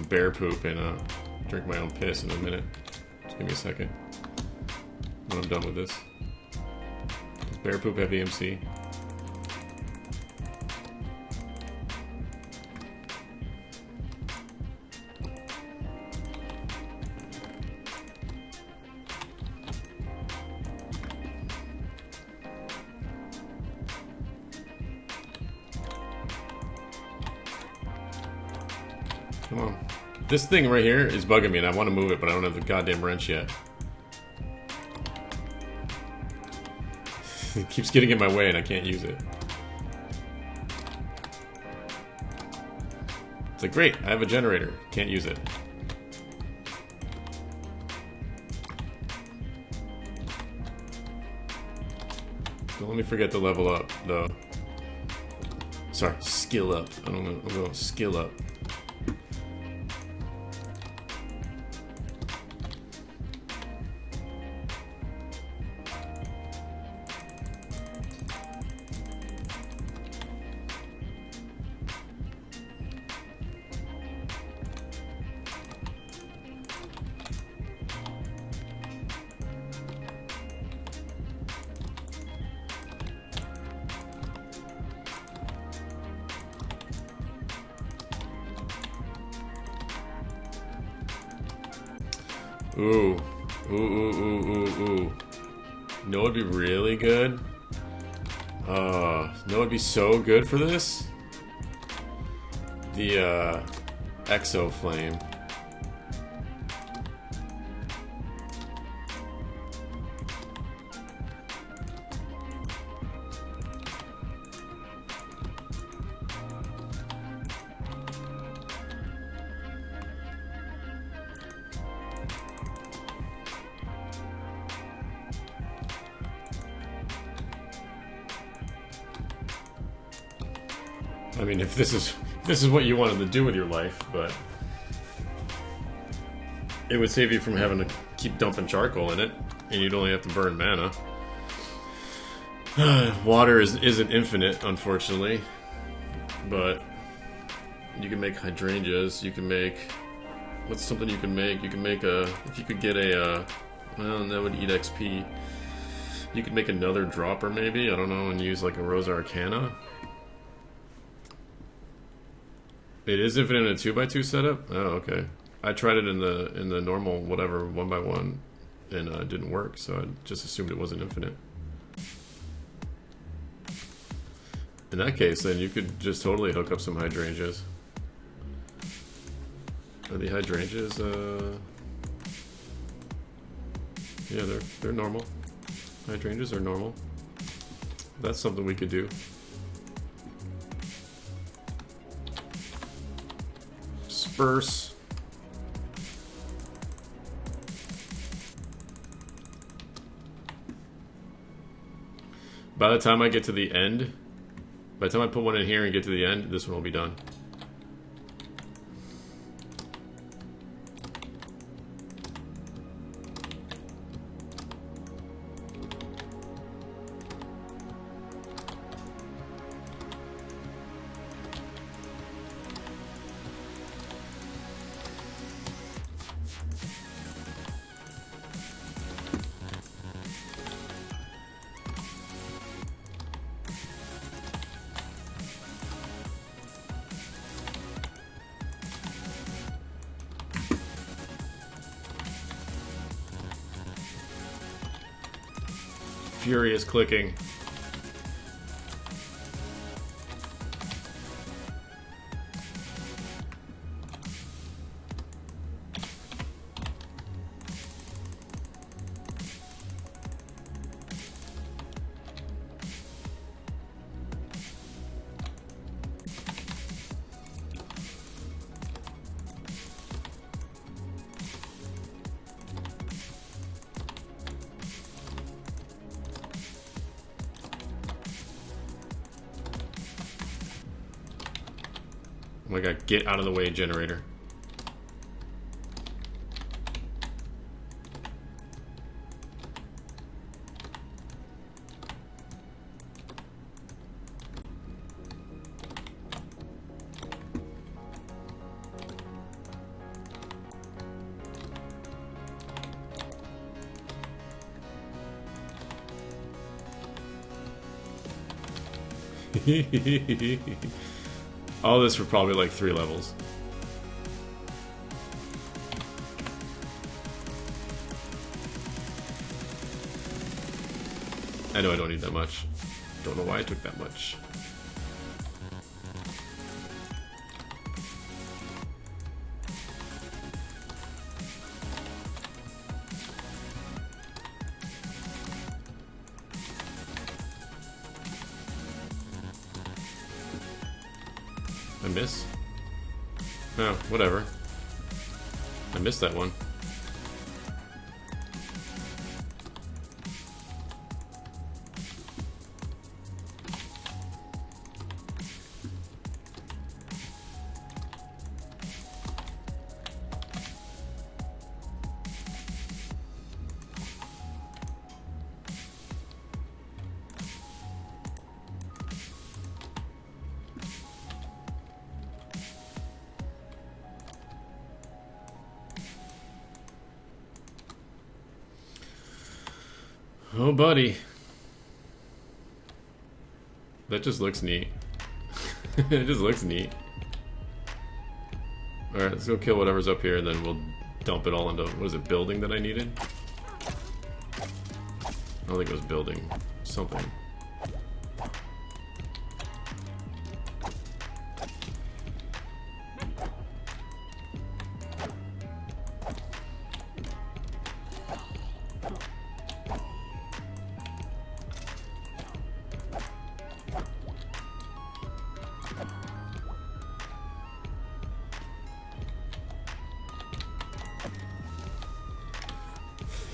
bear poop and drink my own piss in a minute. Just give me a second. When I'm done with this. Does bear poop have EMC? Come on. This thing right here is bugging me and I want to move it, but I don't have the goddamn wrench yet. It keeps getting in my way and I can't use it. It's like, great, I have a generator. Can't use it. Don't let me forget to level up, though. Sorry, skill up. I'm going skill up. Ooh. Ooh, ooh, ooh, ooh, ooh. You know what'd be really good? You know what'd be so good for this? The, Exo Flame. I mean, if this is what you wanted to do with your life, but it would save you from having to keep dumping charcoal in it, and you'd only have to burn mana. Water isn't infinite, unfortunately, but you can make hydrangeas. You can make, what's something you can make? You can make a, if you could get a, well, that would eat XP. You could make another dropper, maybe, I don't know, and use like a Rosa Arcana. It is infinite in a 2x2 setup? Oh, okay. I tried it in the normal, whatever, 1x1, and it didn't work, so I just assumed it wasn't infinite. In that case, then you could just totally hook up some hydrangeas. Are the hydrangeas, yeah, they're normal. Hydrangeas are normal. That's something we could do. Disperse. By the time I get to the end, by the time I put one in here and get to the end, this one will be done. Furious clicking. Oh my god, get out of the way, generator. All this for probably like 3 levels. I know I don't need that much. Don't know why I took that much. I miss? Oh, whatever. I missed that one. Oh, buddy. That just looks neat. It just looks neat. Alright, let's go kill whatever's up here and then we'll dump it all into, what is it, building that I needed? I don't think it was building. Something.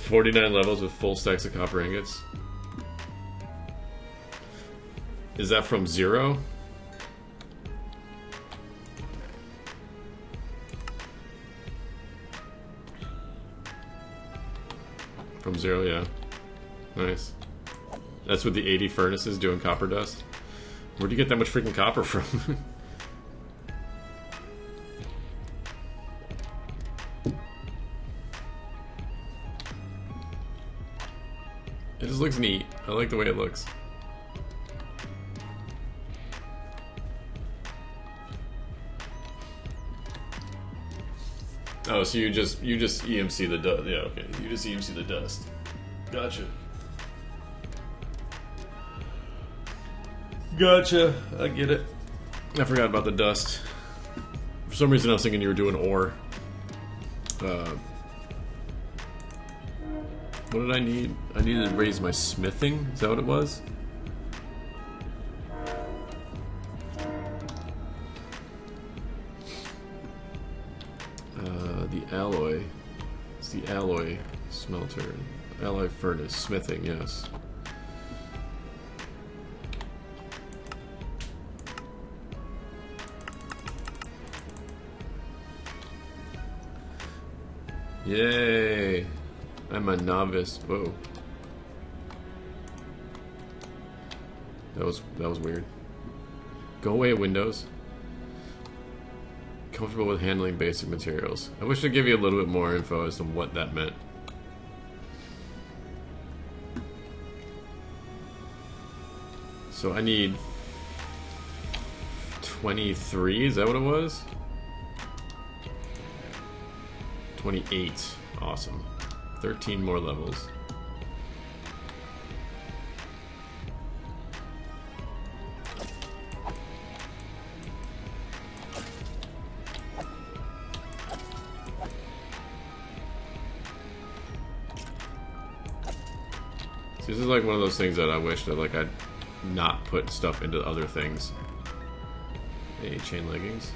$49 levels with full stacks of copper ingots. Is that from 0? From 0, yeah. Nice. That's with the 80 furnaces doing copper dust. Where'd you get that much freaking copper from? It just looks neat. I like the way it looks. Oh, so you just EMC the dust. Yeah, okay. You just EMC the dust. Gotcha. Gotcha. I get it. I forgot about the dust. For some reason I was thinking you were doing ore. What did I need? I needed to raise my smithing? Is that what it was? The alloy. It's the alloy smelter. Alloy furnace. Smithing, yes. Yay! I'm a novice. Whoa. That was weird. Go away, Windows. Comfortable with handling basic materials. I wish I'd give you a little bit more info as to what that meant. So I need 23, is that what it was? 28. Awesome. 13 more levels. See, this is like one of those things that I wish that like I'd not put stuff into other things. Hey, chain leggings.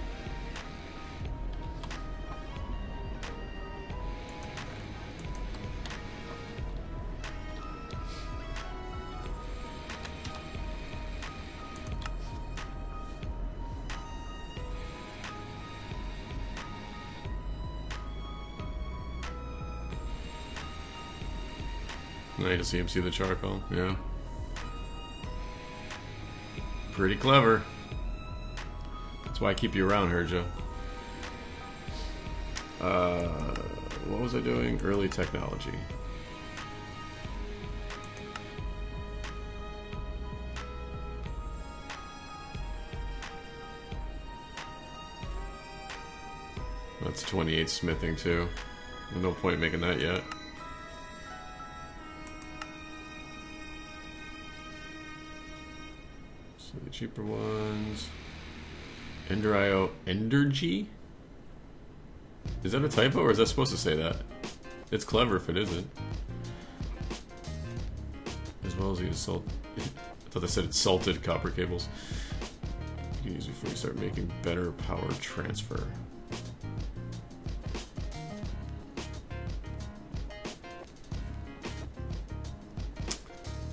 Nice to see him see the charcoal, yeah. Pretty clever. That's why I keep you around, Herja. What was I doing? Early technology. That's 28 smithing too. No point making that yet. So the cheaper ones. Ender.io. Endergy? Is that a typo or is that supposed to say that? It's clever if it isn't. As well as the assault. I thought they said it salted copper cables. You can use before you start making better power transfer.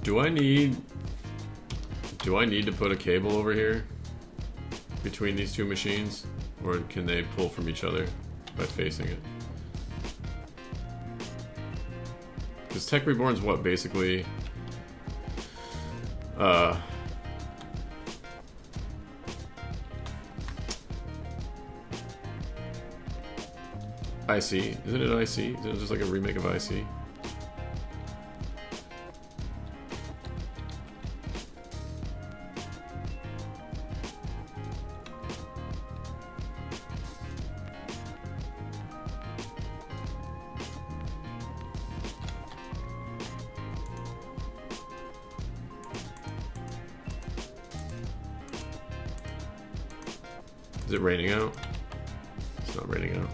Do I need to put a cable over here between these two machines, or can they pull from each other by facing it? Because Tech Reborn's what, basically IC. Isn't it IC? Isn't it just like a remake of IC? Is it raining out? It's not raining out.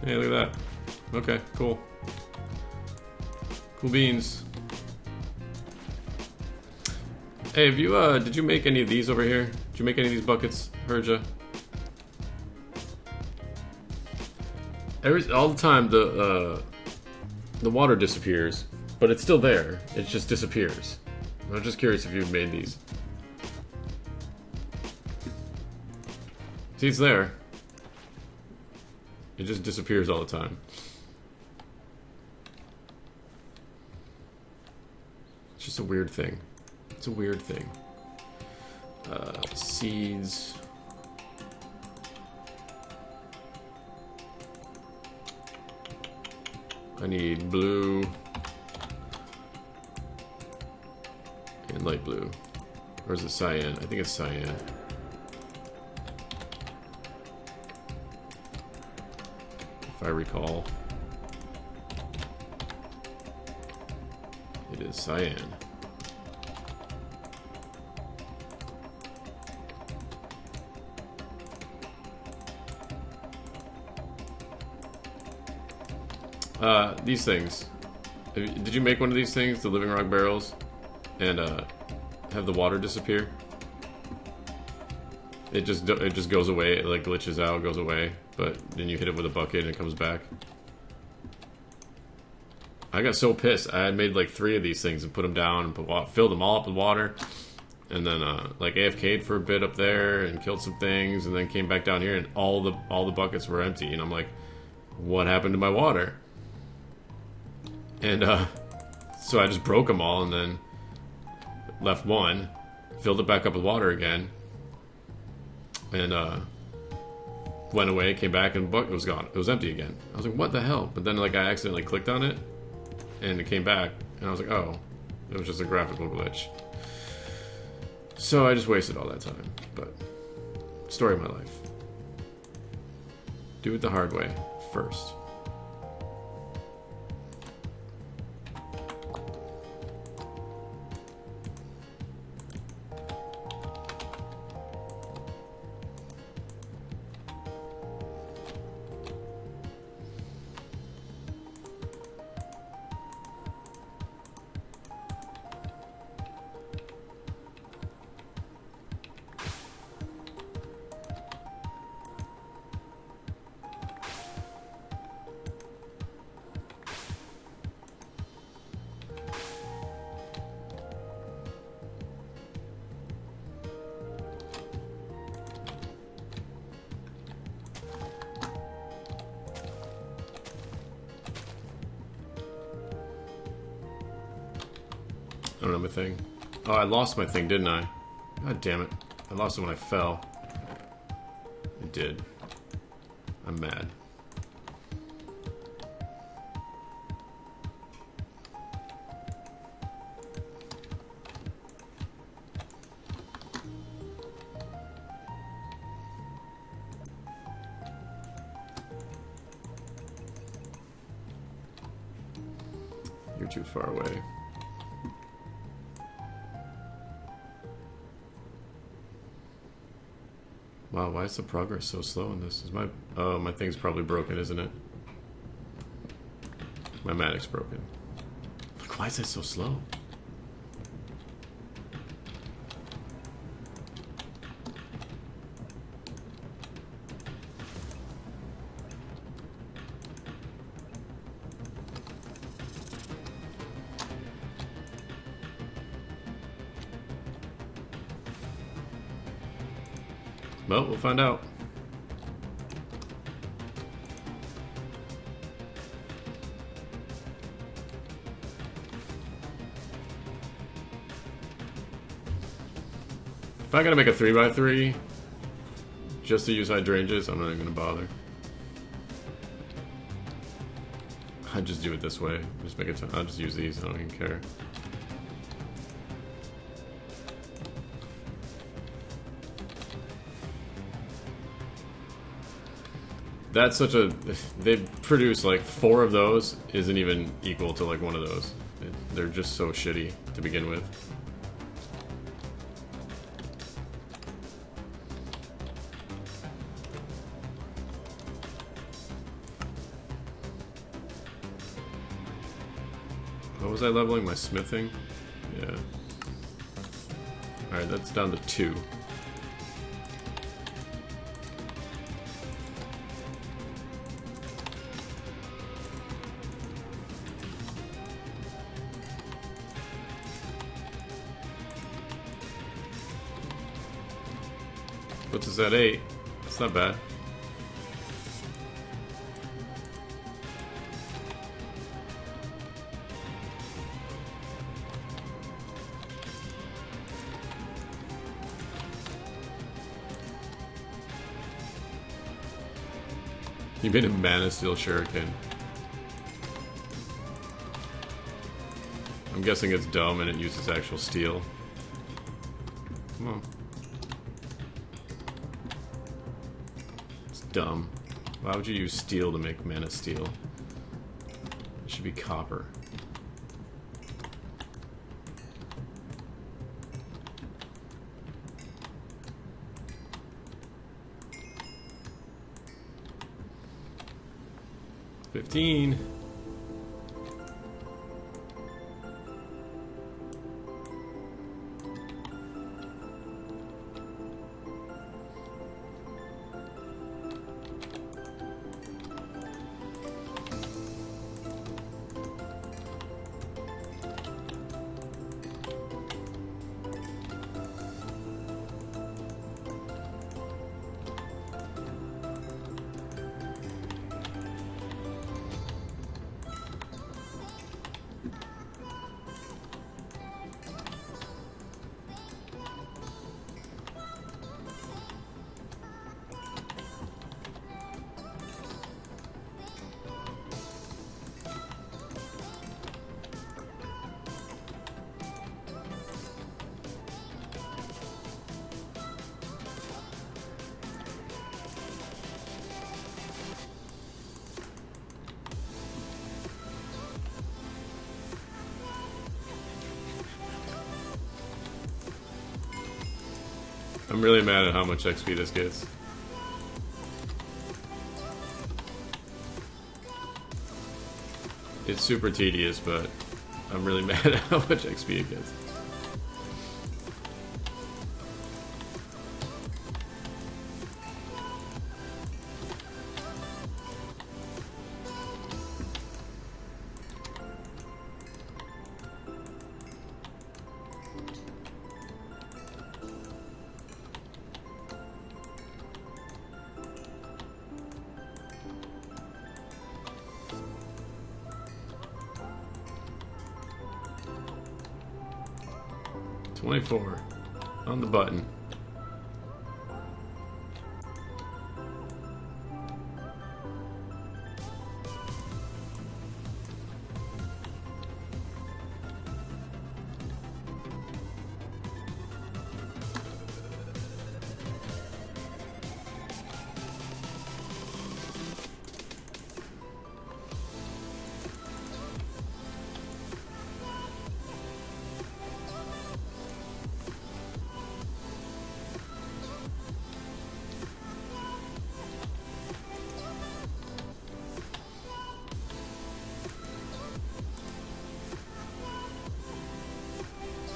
Hey, look at that. Okay, cool. Cool beans. Hey, have you, did you make any of these over here? Did you make any of these buckets, Herja? All the time, the water disappears, but it's still there. It just disappears. I'm just curious if you've made these. See, it's there. It just disappears all the time. It's just a weird thing. It's a weird thing. Seeds. I need blue and light blue. Or is it cyan? I think it's cyan. If I recall. It is cyan. These things. Did you make one of these things, the living rock barrels, and have the water disappear? It just goes away. It like glitches out, goes away, but then you hit it with a bucket and it comes back. I got so pissed. I had made like 3 of these things and put them down and filled them all up with water, and then like AFK'd for a bit up there and killed some things, and then came back down here and all the buckets were empty, and I'm like, what happened to my water? And so I just broke them all and then left one, filled it back up with water again, and went away, came back, and the bucket was gone. It was empty again. I was like, what the hell? But then like I accidentally clicked on it and it came back, and I was like, oh, it was just a graphical glitch. So I just wasted all that time. But story of my life. Do it the hard way first. I don't have my thing. Oh, I lost my thing, didn't I? God damn it. I lost it when I fell. I did. I'm mad. You're too far away. Wow, why is the progress so slow in this? Is my my thing's probably broken, isn't it? My Matic's broken. Like, why is that so slow? Well, we'll find out. If I gotta make a 3x3 just to use hydrangeas, I'm not even gonna bother. I'd just do it this way. Just make it. I'll just use these. I don't even care. That's such a... They produce like 4 of those isn't even equal to like one of those. They're just so shitty to begin with. What was I leveling? My smithing? Yeah. Alright, that's down to 2. Puts us at 8. That's not bad. You made a mana steel shuriken. I'm guessing it's dumb and it uses actual steel. Come on. It's dumb. Why would you use steel to make mana steel? It should be copper. $15. I'm really mad at how much XP this gets. It's super tedious, but I'm really mad at how much XP it gets. $24 on the button.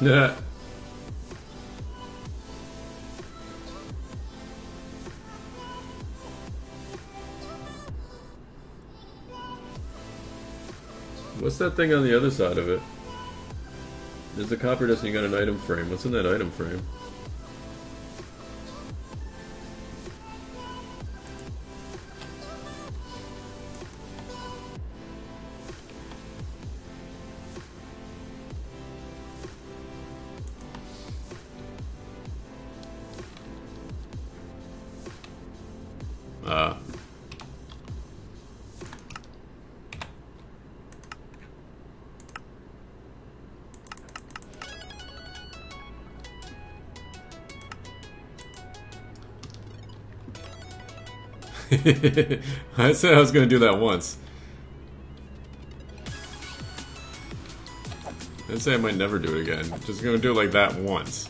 Yeah. What's that thing on the other side of it? There's a copper disc and you got an item frame. What's in that item frame? I said I was going to do that once. I didn't say I might never do it again. Just going to do it like that once.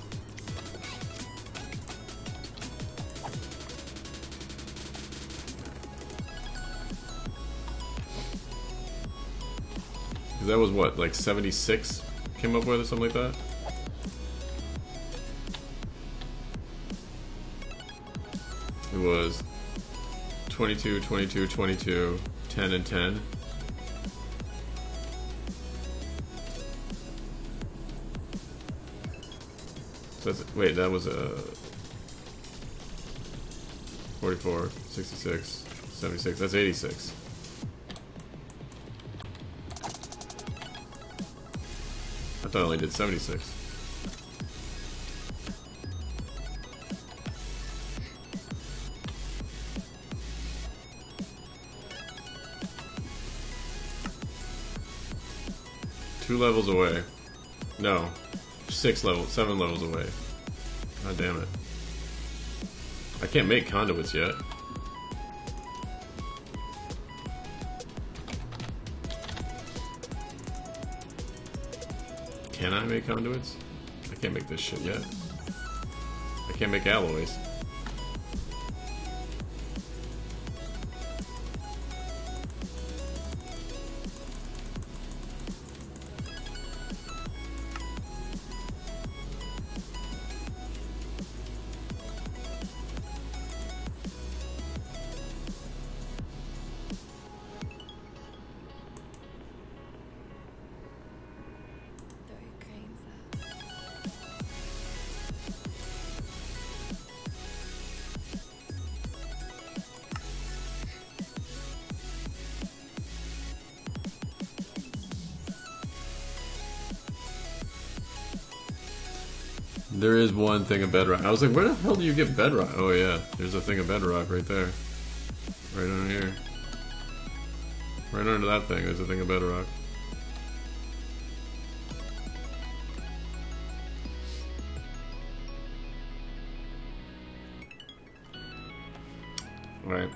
Because that was what, like 76 came up with or something like that? It was 22, 22, 22, 10, and 10. So that's, wait, that was a 44, 66, 76. That's 86. I thought I only did 76. Two levels away. No. 7 levels away. God damn it. I can't make conduits yet. Can I make conduits? I can't make this shit yet. I can't make alloys. There is one thing of bedrock. I was like, where the hell do you get bedrock? Oh yeah, there's a thing of bedrock right there. Right on here. Right under that thing, there's a thing of bedrock. Alright.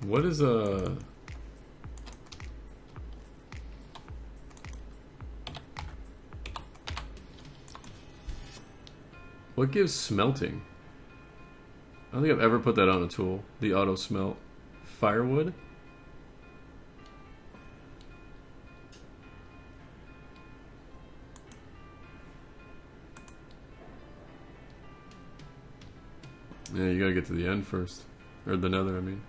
What is a... What gives smelting? I don't think I've ever put that on a tool. The auto smelt. Firewood? Yeah, you gotta get to the end first. Or the nether, I mean.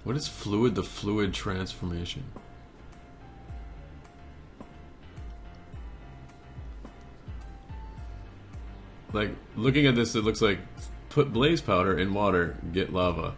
What is fluid to fluid transformation? Like, looking at this, it looks like put blaze powder in water, get lava.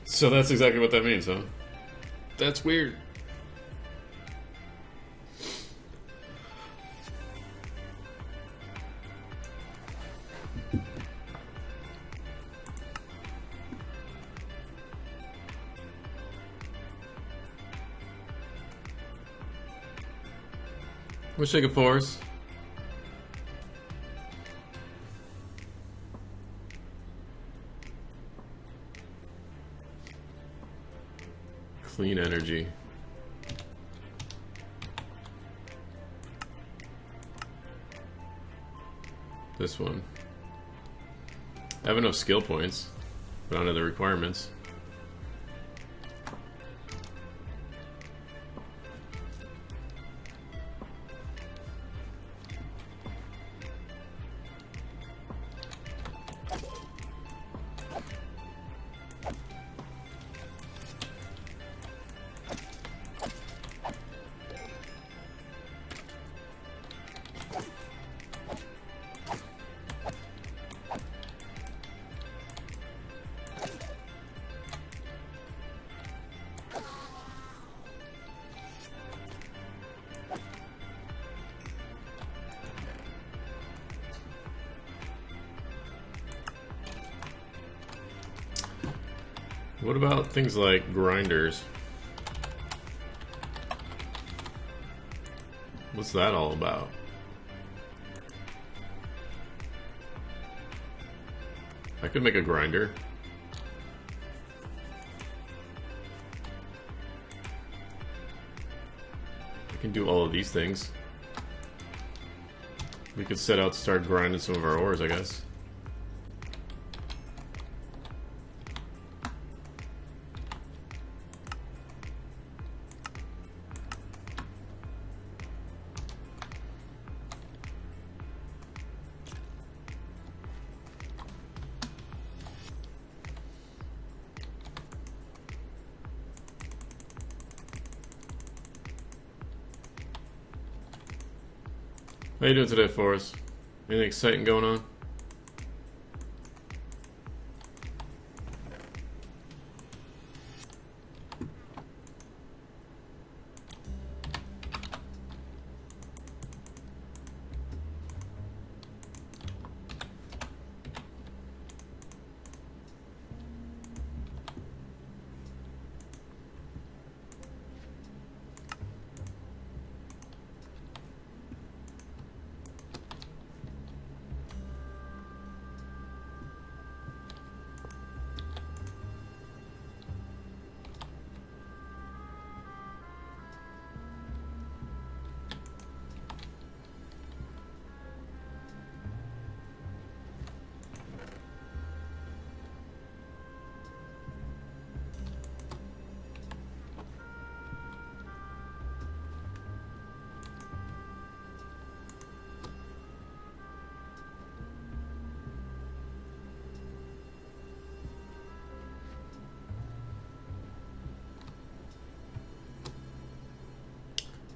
So that's exactly what that means, huh? That's weird. Wish I could force. Clean energy. This one. I have enough skill points, but I don't know the requirements. What about things like grinders? What's that all about? I could make a grinder. I can do all of these things. We could set out to start grinding some of our ores, I guess. How you doing today, Forrest? Anything exciting going on?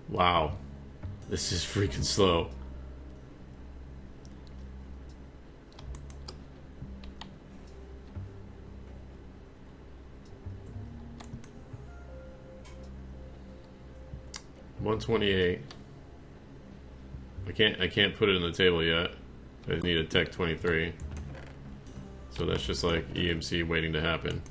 Wow, this is freaking slow. $128. I can't put it in the table yet. I need a Tech 23. So that's just like EMC waiting to happen.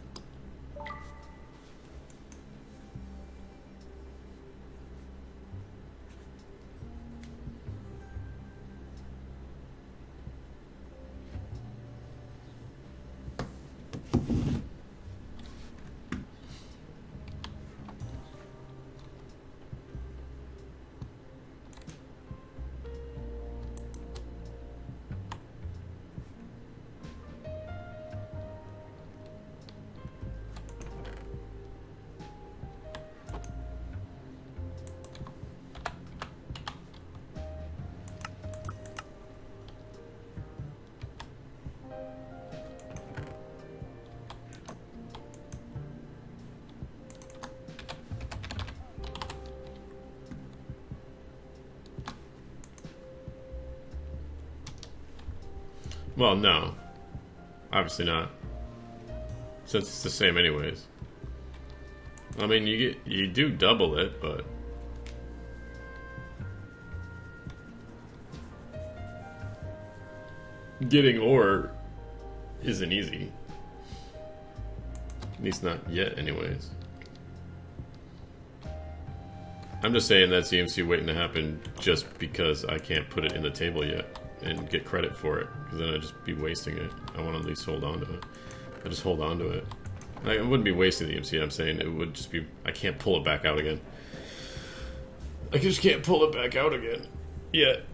Well, no. Obviously not. Since it's the same anyways. I mean, you do double it, but getting ore isn't easy. At least not yet anyways. I'm just saying that's EMC waiting to happen just because I can't put it in the table yet and get credit for it, because then I'd just be wasting it. I want to at least hold on to it. I just hold on to it. I wouldn't be wasting the EMC, I'm saying it would just be, I can't pull it back out again. I just can't pull it back out again. Yet.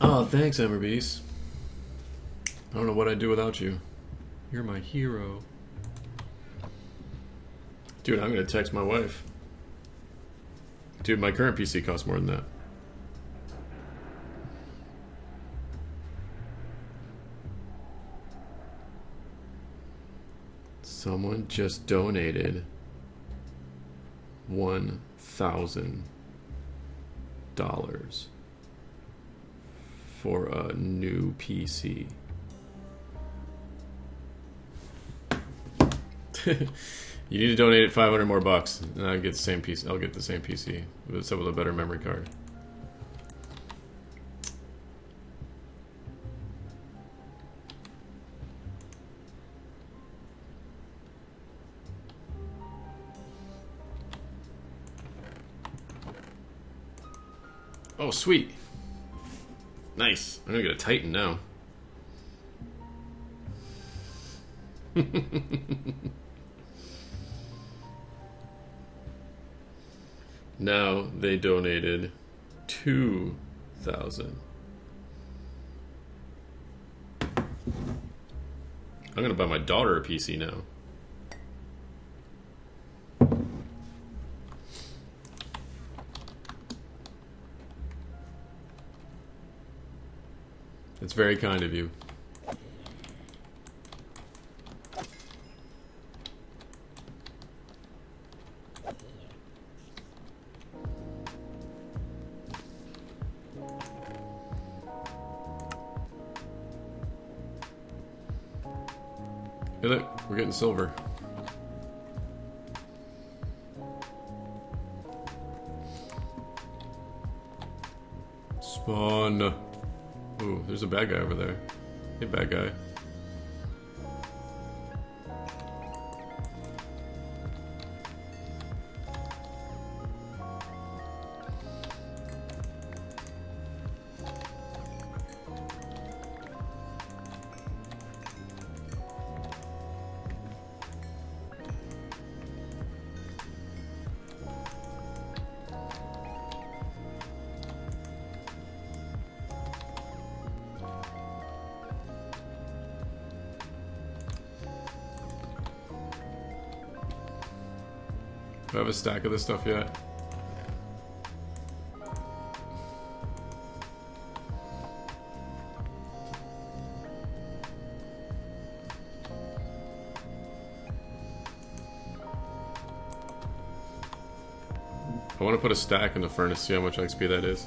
Oh, thanks, Emberbeast. I don't know what I'd do without you. You're my hero. Dude, I'm gonna text my wife. Dude, my current PC costs more than that. Someone just donated $1,000 for a new PC. You need to donate it 500 more bucks, and I'll get the same PC. I'll get the same PC, except with a better memory card. Oh, sweet. Nice. I'm gonna get a Titan now. Now they donated 2,000. I'm gonna buy my daughter a PC now. It's very kind of you. Hey look, we're getting silver. Spawn. Ooh, there's a bad guy over there. Hey, bad guy. Do I have a stack of this stuff yet? I want to put a stack in the furnace, see how much XP that is.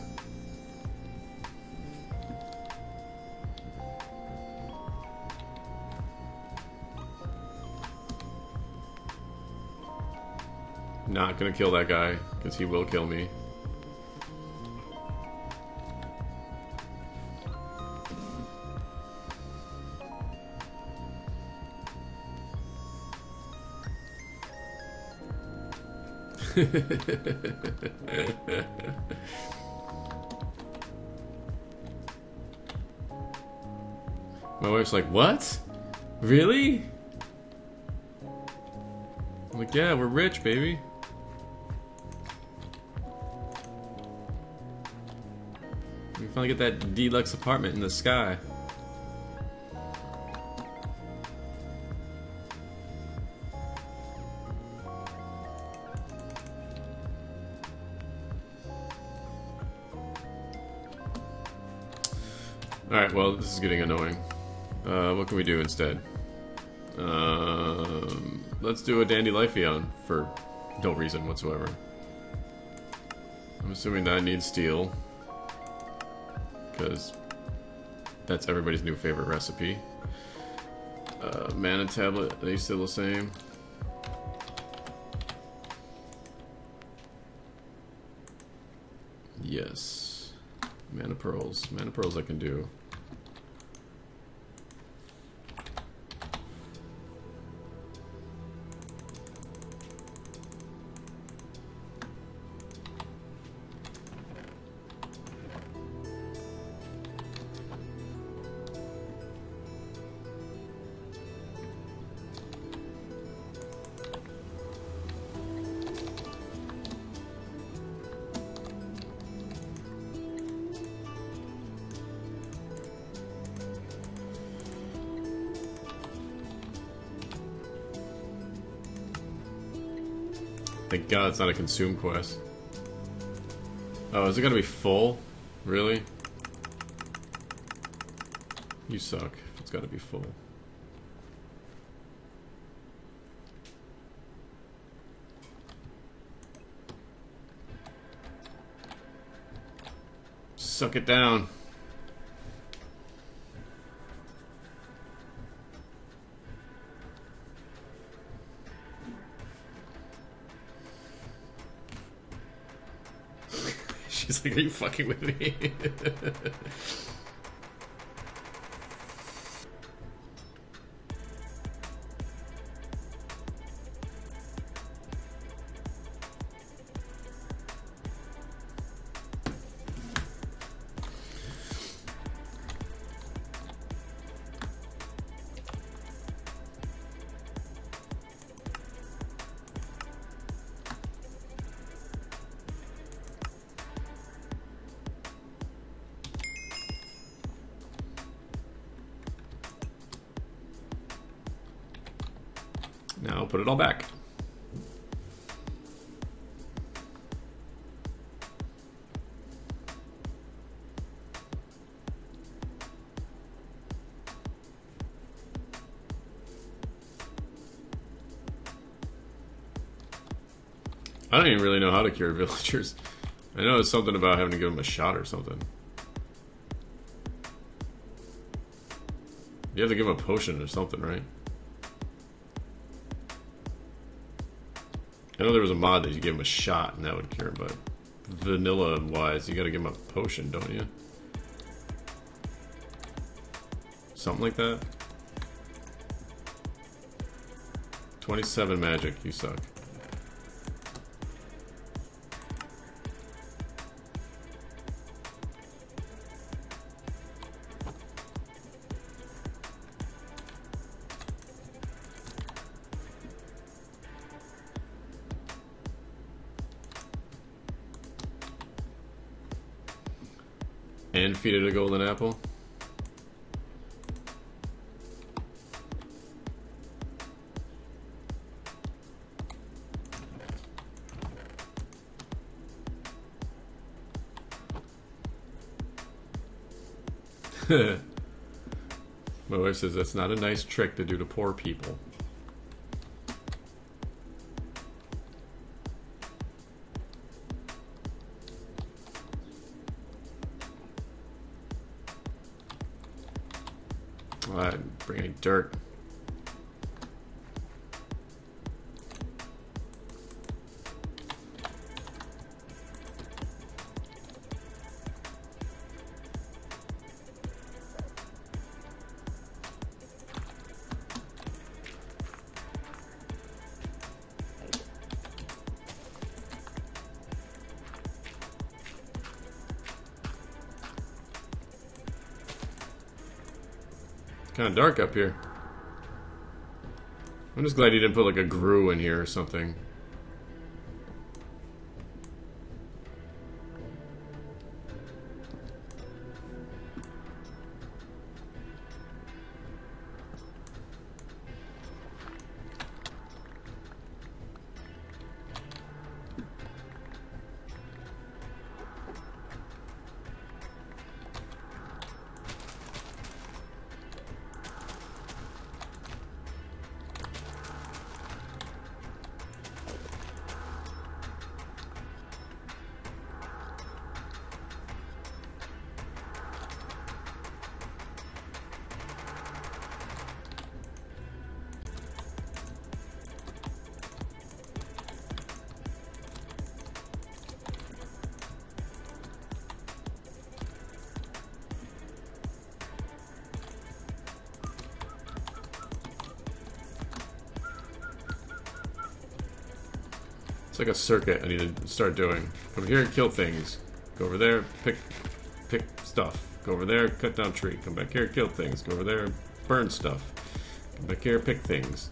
Not gonna kill that guy, because he will kill me. My wife's like, what? Really? I'm like, yeah, we're rich, baby. We finally get that deluxe apartment in the sky. Alright, well, this is getting annoying. What can we do instead? Let's do a Dandy Lifeon for no reason whatsoever. I'm assuming that needs steel, because that's everybody's new favorite recipe. Mana tablet, are they still the same? Yes. Mana pearls. Mana pearls I can do. Thank God it's not a consume quest. Oh, is it gonna be full? Really? You suck. It's gotta be full. Suck it down. She's like, are you fucking with me? Now put it all back. I don't even really know how to cure villagers. I know it's something about having to give them a shot or something. You have to give them a potion or something, right? I know there was a mod that you give them a shot and that would cure, but vanilla-wise, you gotta give them a potion, don't you? Something like that? 27 magic, you suck. And feed it a golden apple. My wife says that's not a nice trick to do to poor people. I'm bringing dirt. Kind of dark up here. I'm just glad you didn't put like a grue in here or something. It's like a circuit I need to start doing. Come here and kill things. Go over there, pick stuff. Go over there, cut down tree. Come back here, kill things. Go over there, burn stuff. Come back here, pick things.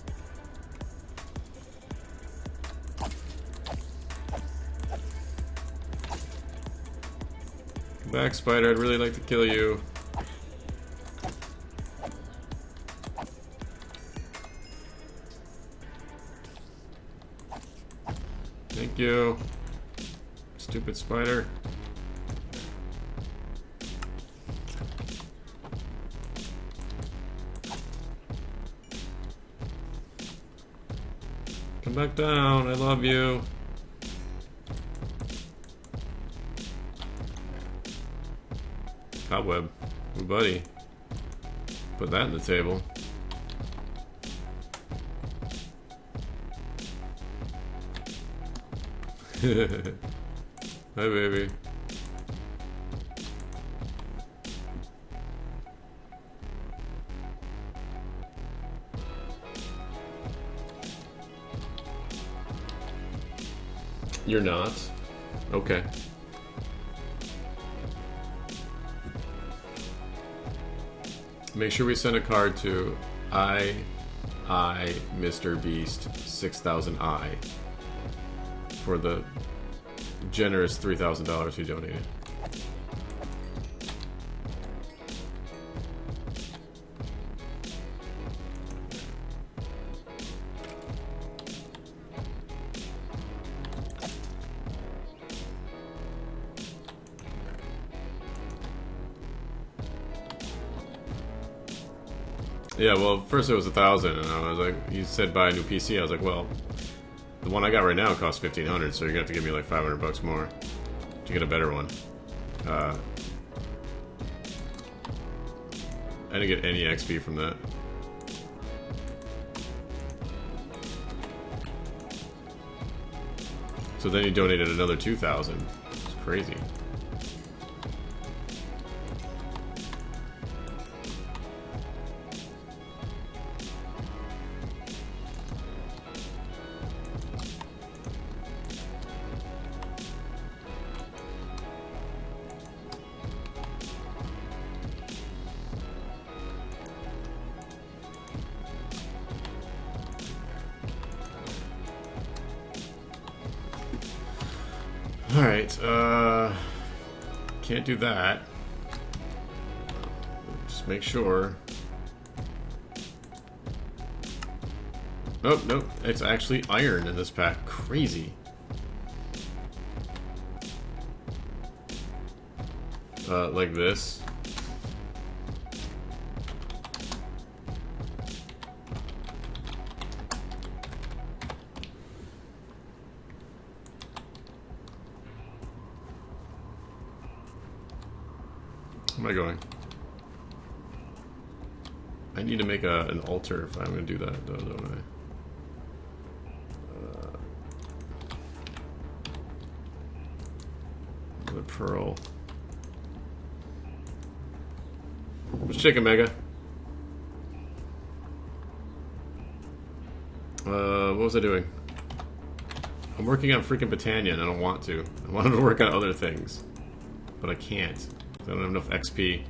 Come back, spider. I'd really like to kill you. Thank you. Stupid spider. Come back down. I love you. Cobweb. Ooh, buddy. Put that in the table. Hi, baby. You're not? Okay. Make sure we send a card to Mr. Beast 6000I for the generous $3,000 he donated. Yeah, well, first it was 1,000, and I was like, he said buy a new PC. I was like, well, the one I got right now costs 1,500, so you're gonna have to give me like 500 bucks more to get a better one. I didn't get any XP from that. So then he donated another 2,000. It's crazy. Alright, can't do that. Just make sure. Oh, no, it's actually iron in this pack. Crazy. Like this. Where am I going? I need to make an altar if I'm going to do that, though, don't I? The pearl. What's chicken, Mega? What was I doing? I'm working on freaking Britannia and I don't want to. I wanted to work on other things. But I can't. I don't have enough XP.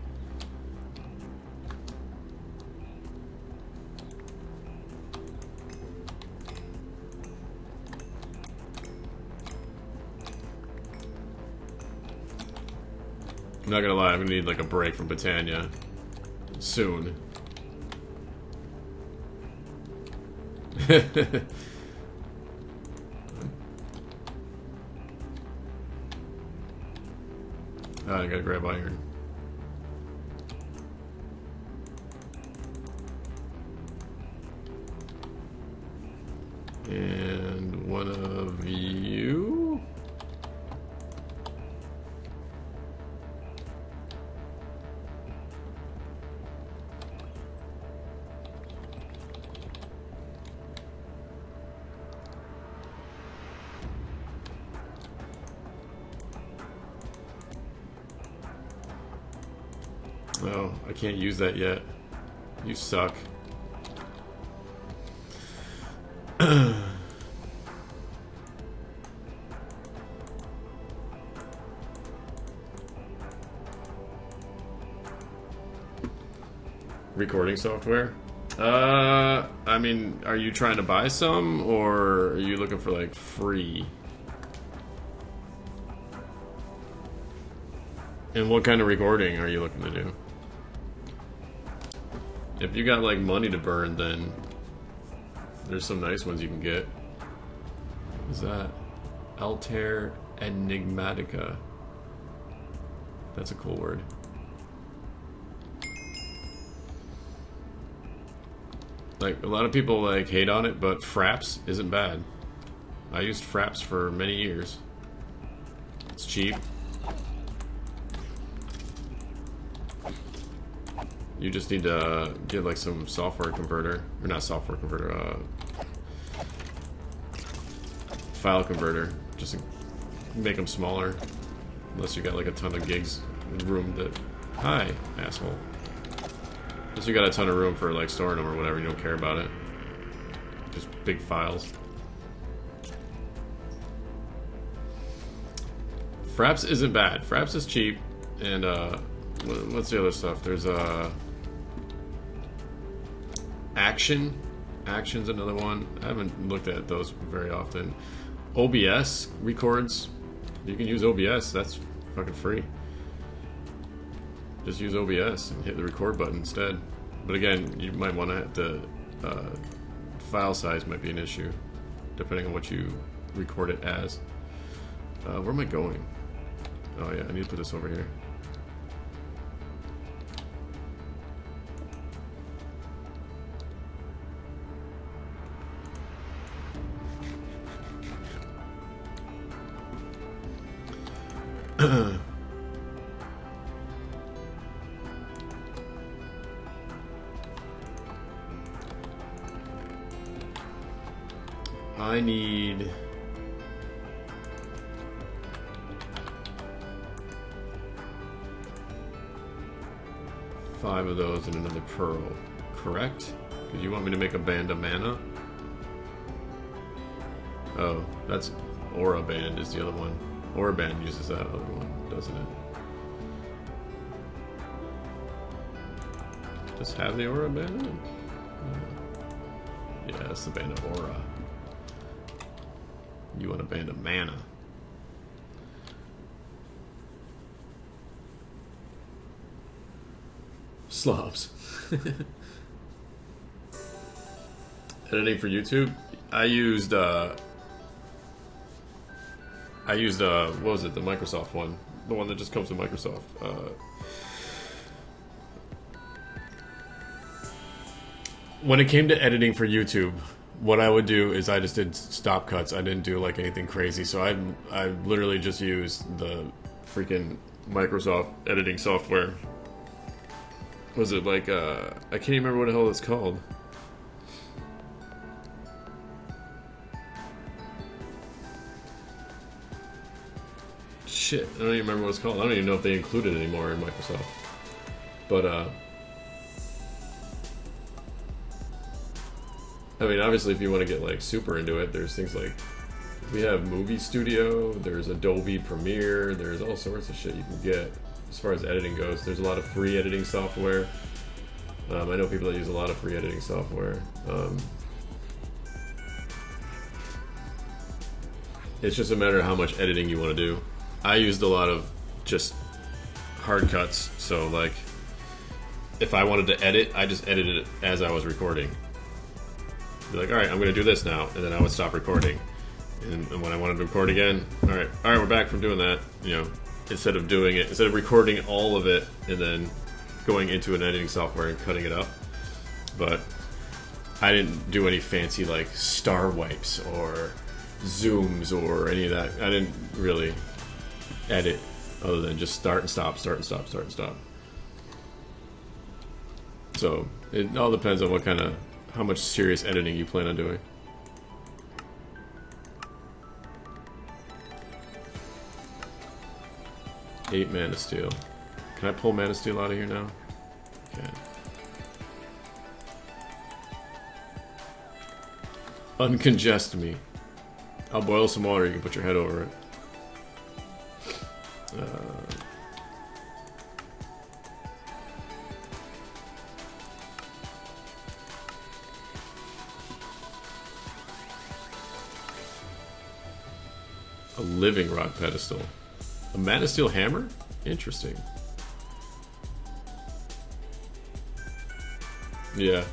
I'm not gonna lie, I'm gonna need like a break from Britannia soon. I gotta grab iron. And one of you? No, I can't use that yet. You suck. Recording software? I mean, are you trying to buy some, or are you looking for, like, free? And what kind of recording are you looking to do? If you got, like, money to burn, then there's some nice ones you can get. What is that? Altair Enigmatica. That's a cool word. Like, a lot of people, like, hate on it, but Fraps isn't bad. I used Fraps for many years. It's cheap. You just need to get, like, some software converter. Or not software converter, file converter. Just to make them smaller. Unless you got, like, a ton of gigs in room that... Hi, asshole. Unless you got a ton of room for, like, storing them or whatever, you don't care about it. Just big files. Fraps isn't bad. Fraps is cheap, and what's the other stuff? There's Action. Action's another one. I haven't looked at those very often. OBS records. You can use OBS. That's fucking free. Just use OBS and hit the record button instead. But again, you might want to have to. File size might be an issue, depending on what you record it as. Where am I going? Oh yeah, I need to put this over here. I need 5 of those and another pearl, correct? Because you want me to make a band of mana? Oh, that's Aura Band is the other one. Aura Band uses that other one, doesn't it? Does it have the Aura Band in it? Yeah, that's the Band of Aura. You want a band of mana. Slobs. Editing for YouTube? I used what was it, the Microsoft one? The one that just comes with Microsoft. When it came to editing for YouTube, what I would do is I just did stop cuts. I didn't do like anything crazy. So I literally just used the freaking Microsoft editing software. Was it like I can't even remember what the hell it's called. Shit, I don't even remember what it's called. I don't even know if they include it anymore in Microsoft. But I mean, obviously, if you want to get like super into it, there's things like we have Movie Studio, there's Adobe Premiere, there's all sorts of shit you can get as far as editing goes. There's a lot of free editing software. I know people that use a lot of free editing software. It's just a matter of how much editing you want to do. I used a lot of just hard cuts, so like if I wanted to edit, I just edited it as I was recording. Be like, all right, I'm going to do this now, and then I would stop recording. And when I wanted to record again, all right, we're back from doing that. You know, instead of recording all of it and then going into an editing software and cutting it up. But I didn't do any fancy like star wipes or zooms or any of that. I didn't really edit other than just start and stop, start and stop, start and stop. So it all depends on how much serious editing you plan on doing. Eight Mana Steel. Can I pull Mana Steel out of here now? Okay. Uncongest me. I'll boil some water, you can put your head over it. A living rock pedestal. A Mana Steel hammer? Interesting. Yeah.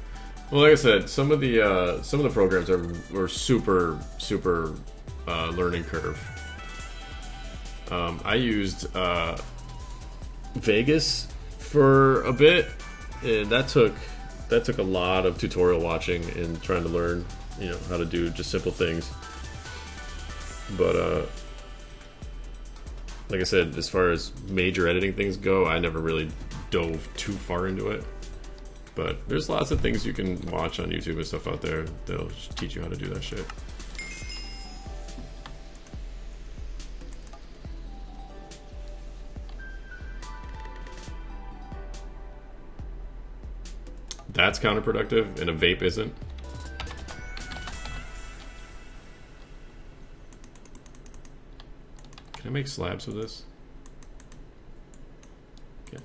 Well, like I said, some of the programs were super learning curve. I used Vegas for a bit, and that took a lot of tutorial watching and trying to learn, how to do just simple things. But like I said, as far as major editing things go, I never really dove too far into it. But there's lots of things you can watch on YouTube and stuff out there that'll teach you how to do that shit. That's counterproductive, and a vape isn't. Can Can I make slabs with this? Okay.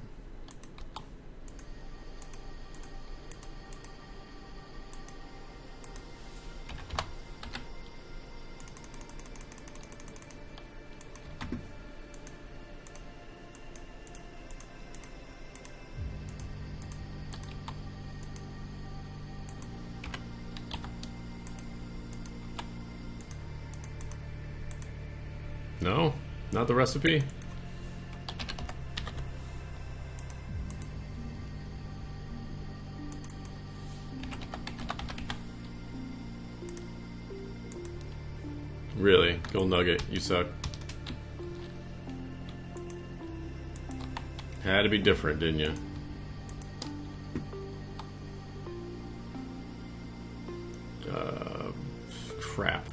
No, not the recipe. Really? Gold nugget, you suck. Had to be different, didn't you? Crap.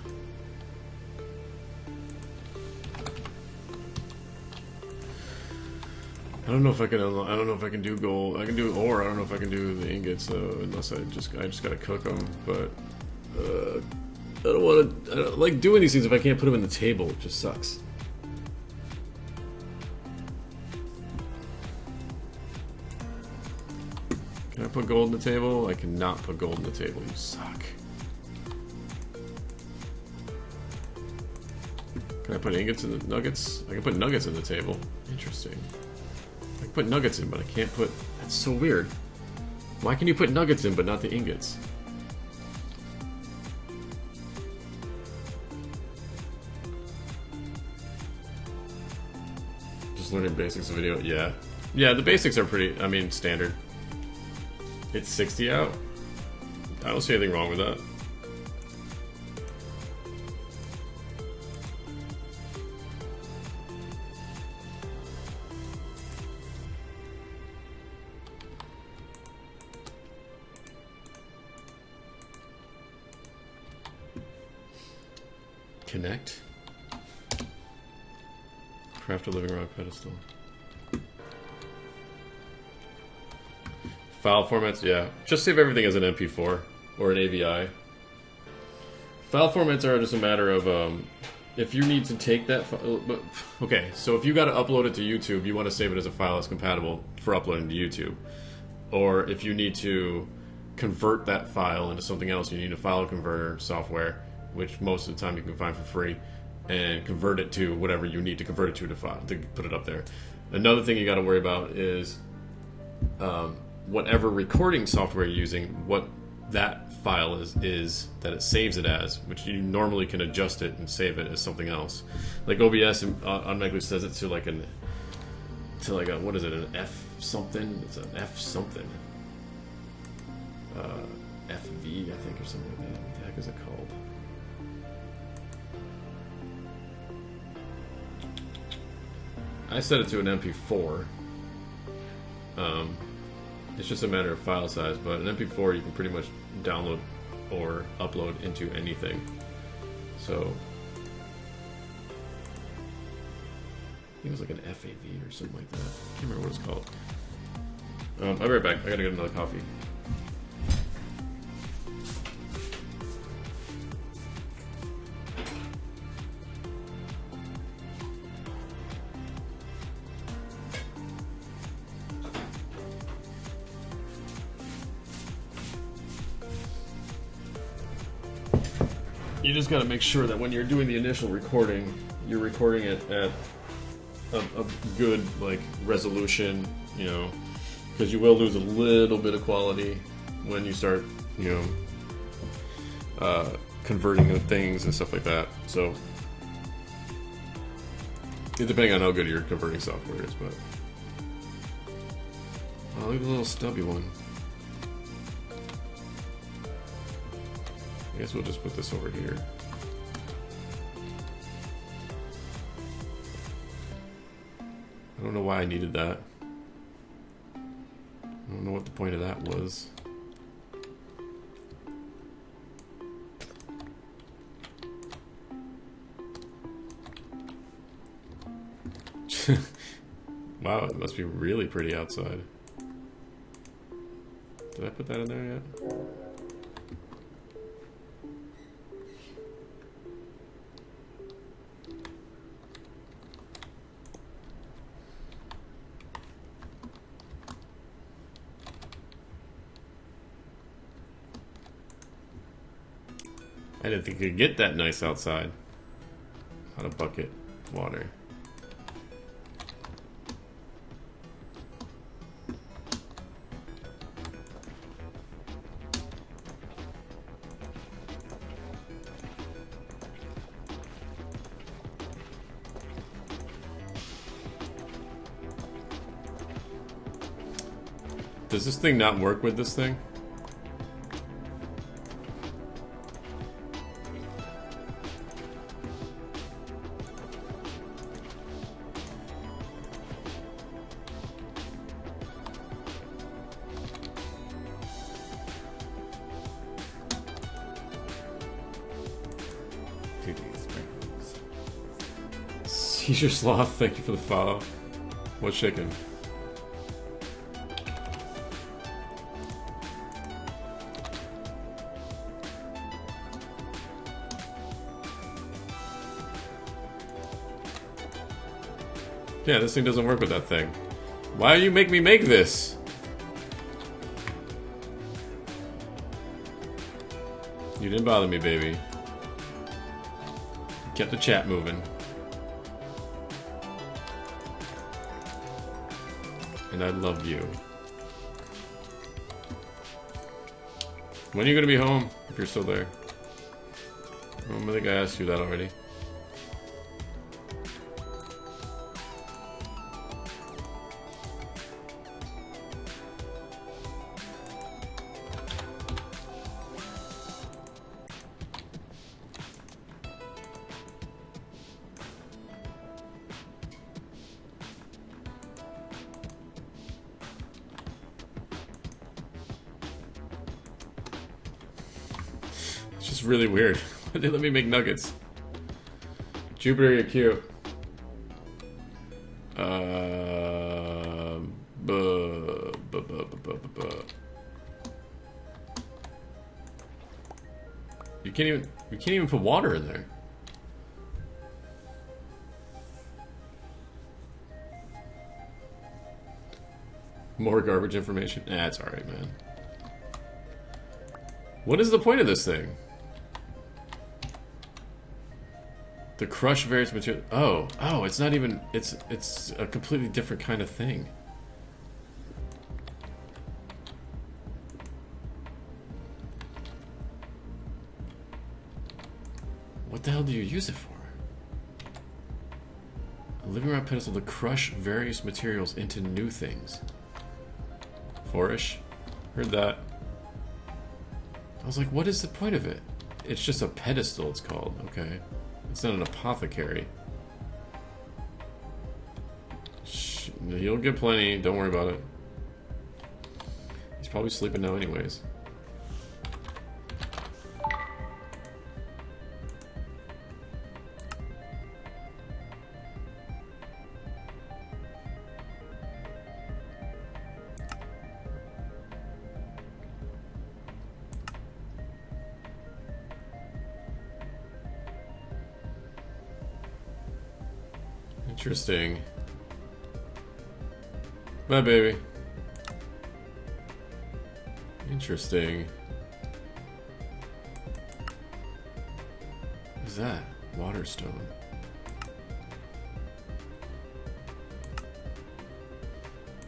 I don't know if I can. I don't know if I can do gold. I can do ore. I don't know if I can do the ingots though, unless I just gotta cook them. But I don't want to. I don't like doing these things if I can't put them in the table. It just sucks. Can I put gold in the table? I cannot put gold in the table. You suck. Can I put ingots in the nuggets? I can put nuggets in the table. Interesting. I can put nuggets in, but I can't put... That's so weird. Why can you put nuggets in, but not the ingots? Just learning basics of video. Yeah. Yeah, the basics are pretty, I mean, standard. It's 60 out. I don't see anything wrong with that. Connect. Craft a living rock pedestal. File formats, yeah. Just save everything as an MP4 or an AVI. File formats are just a matter of if you need to take that file. Okay, so if you got to upload it to YouTube, you want to save it as a file that's compatible for uploading to YouTube. Or if you need to convert that file into something else, you need a file converter software, which most of the time you can find for free, and convert it to whatever you need to convert it to file to put it up there. Another thing you got to worry about is whatever recording software you're using, what that file is that it saves it as, which you normally can adjust it and save it as something else. Like OBS automatically says it to like a what is it, an F something? It's an F something. FV, I think, or something like that. What the heck is it called? I set it to an MP4. It's just a matter of file size, but an MP4 you can pretty much download or upload into anything. So I think it was like an FAV or something like that. I can't remember what it's called. I'll be right back. I gotta get another coffee. You just got to make sure that when you're doing the initial recording, you're recording it at a good like resolution, you know, because you will lose a little bit of quality when you start, you know, converting the things and stuff like that. So, depending on how good your converting software is, but I'll leave a little stubby one. I guess we'll just put this over here. I don't know why I needed that. I don't know what the point of that was. Wow, it must be really pretty outside. Did I put that in there yet? I didn't think it could get that nice outside. On a bucket. Water. Does this thing not work with this thing? Seizure Sloth, thank you for the follow. What's chicken? Yeah, this thing doesn't work with that thing. Why do you make me make this? You didn't bother me, baby. You kept the chat moving. And I love you. When are you gonna be home? If you're still there. I think I asked you that already. Really weird. Why they let me make nuggets? Jupiter, you're cute. You can't even put water in there. More garbage information. Nah, it's alright, man. What is the point of this thing? The crush various material. Oh, it's not even. It's a completely different kind of thing. What the hell do you use it for? A living rock pedestal to crush various materials into new things. Fourish? Heard that. I was like, what is the point of it? It's just a pedestal, it's called. Okay. It's not an apothecary. He'll get plenty. Don't worry about it. He's probably sleeping now anyways. Interesting. Bye, baby. Interesting. What is that? Waterstone.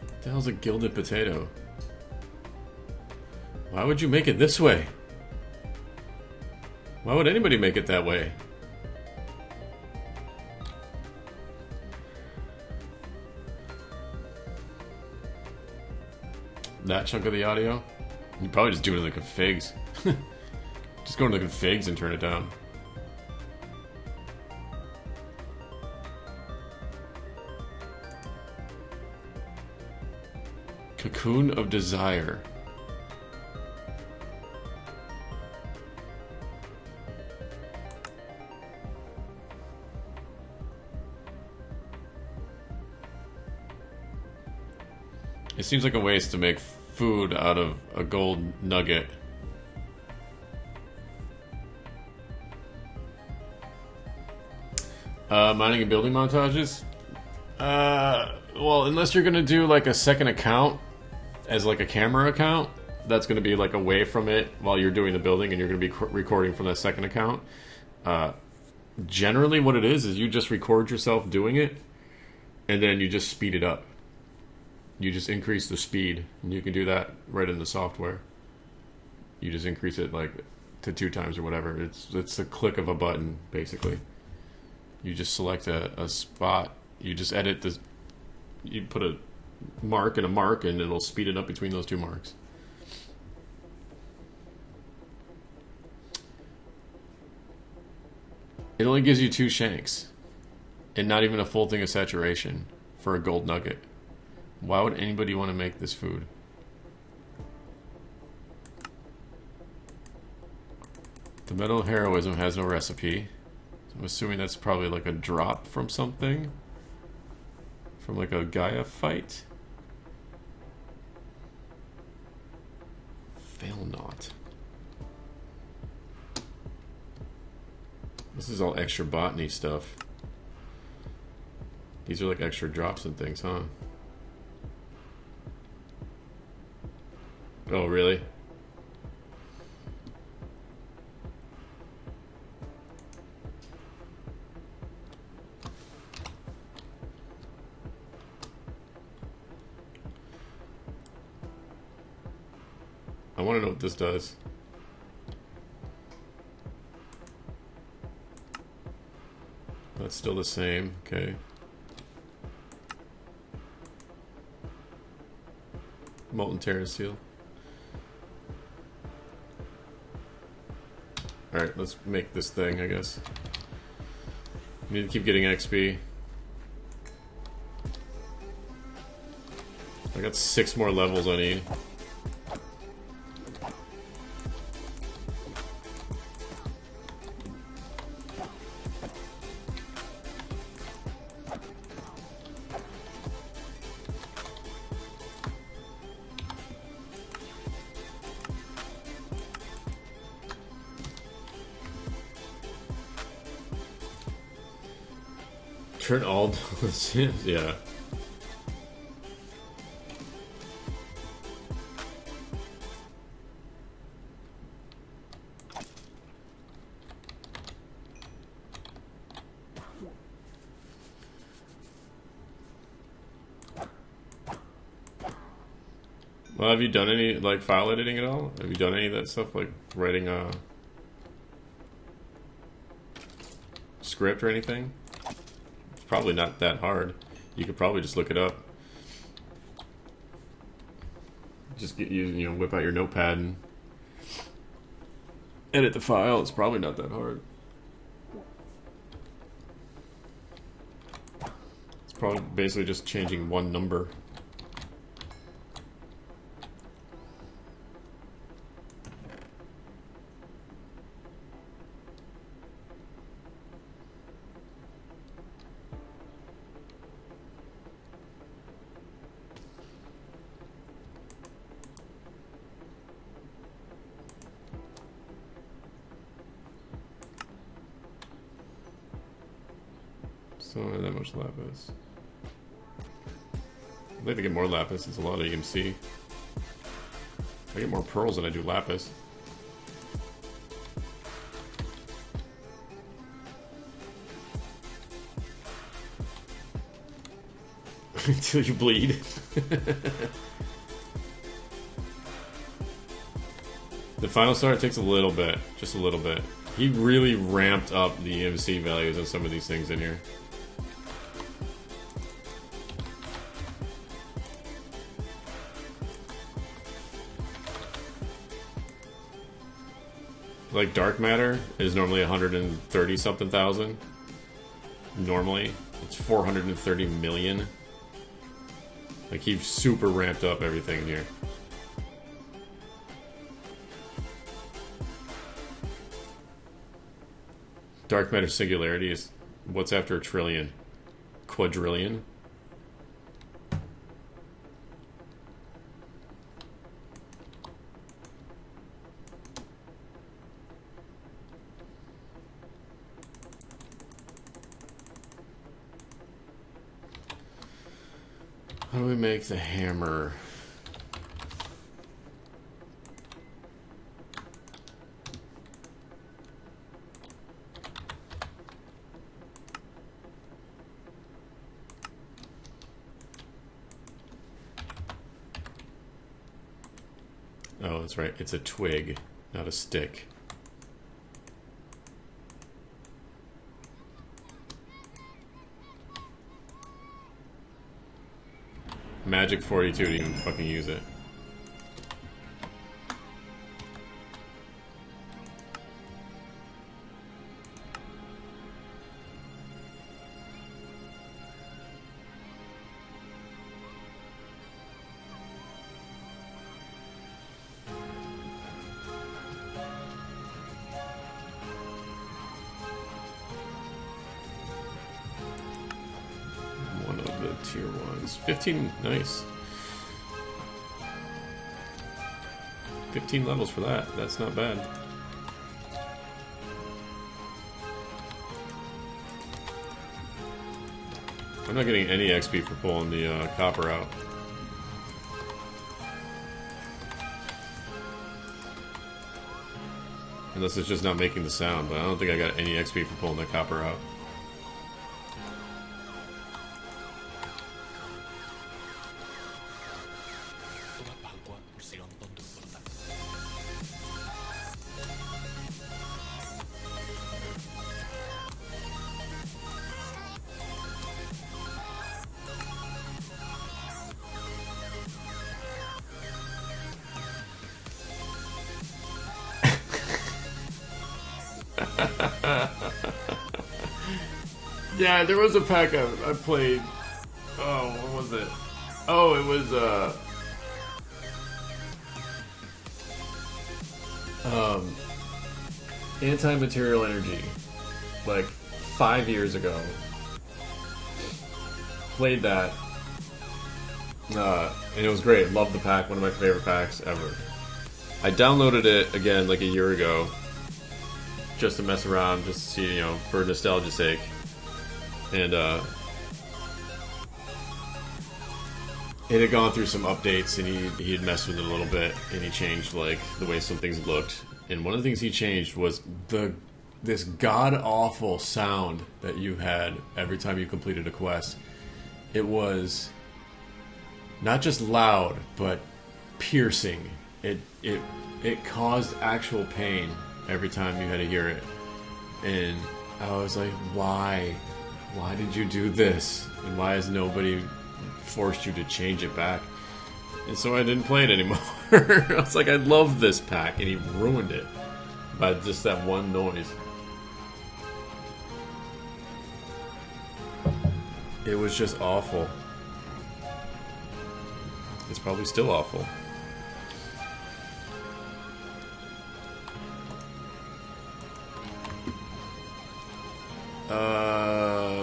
What the hell's a gilded potato? Why would you make it this way? Why would anybody make it that way? That chunk of the audio? You probably just do it in the configs. Just go into the configs and turn it down. Cocoon of Desire. It seems like a waste to make food out of a gold nugget. Mining and building montages? Well, unless you're gonna do like a second account as like a camera account, that's going to be like away from it while you're doing the building, and you're going to be recording from that second account. Generally, what it is you just record yourself doing it, and then you just speed it up. You just increase the speed, and you can do that right in the software. You just increase it like to 2 times or whatever. It's a click of a button, basically. You just select a spot. You just edit this. You put a mark and a mark, and it'll speed it up between those 2 marks. It only gives you 2 shanks, and not even a full thing of saturation for a gold nugget. Why would anybody want to make this food? The metal heroism has no recipe. I'm assuming that's probably like a drop from something. From like a Gaia fight. Fail not. This is all extra botany stuff. These are like extra drops and things, huh? Oh, really? I want to know what this does. That's still the same, okay. Molten Terra Seal. Alright, let's make this thing, I guess. Need to keep getting XP. I got 6 more levels I need. Turn all yeah. Well, have you done any like file editing at all? Have you done any of that stuff, like writing a script or anything? Probably not that hard. You could probably just look it up. Just get you know, whip out your notepad and edit the file. It's probably not that hard. It's probably basically just changing one number. So not that much lapis. I'd like to get more lapis. It's a lot of EMC. I get more pearls than I do lapis. Until you bleed. The final star takes a little bit. Just a little bit. He really ramped up the EMC values on some of these things in here. Like dark matter is normally 130 something thousand. Normally, it's 430 million. Like he super ramped up everything here. Dark matter singularity is what's after a trillion? Quadrillion? How do we make the hammer? Oh, that's right. It's a twig, not a stick. Magic 42 to even fucking use it. One of the tier ones. 15, nice. 15 levels for that. That's not bad. I'm not getting any XP for pulling the copper out. Unless it's just not making the sound, but I don't think I got any XP for pulling that copper out. Yeah, there was a pack I played. Oh, what was it? Oh, it was anti-material energy, like 5 years ago. Played that, and it was great. Loved the pack. One of my favorite packs ever. I downloaded it again like a year ago, just to mess around, just to see, you know, for nostalgia's sake. And it had gone through some updates, and he had messed with it a little bit, and he changed like the way some things looked. And one of the things he changed was this god awful sound that you had every time you completed a quest. It was not just loud, but piercing. It caused actual pain every time you had to hear it. And I was like, why? Why did you do this? And why has nobody forced you to change it back? And so I didn't play it anymore. I was like, I love this pack, and he ruined it by just that one noise. It was just awful. It's probably still awful.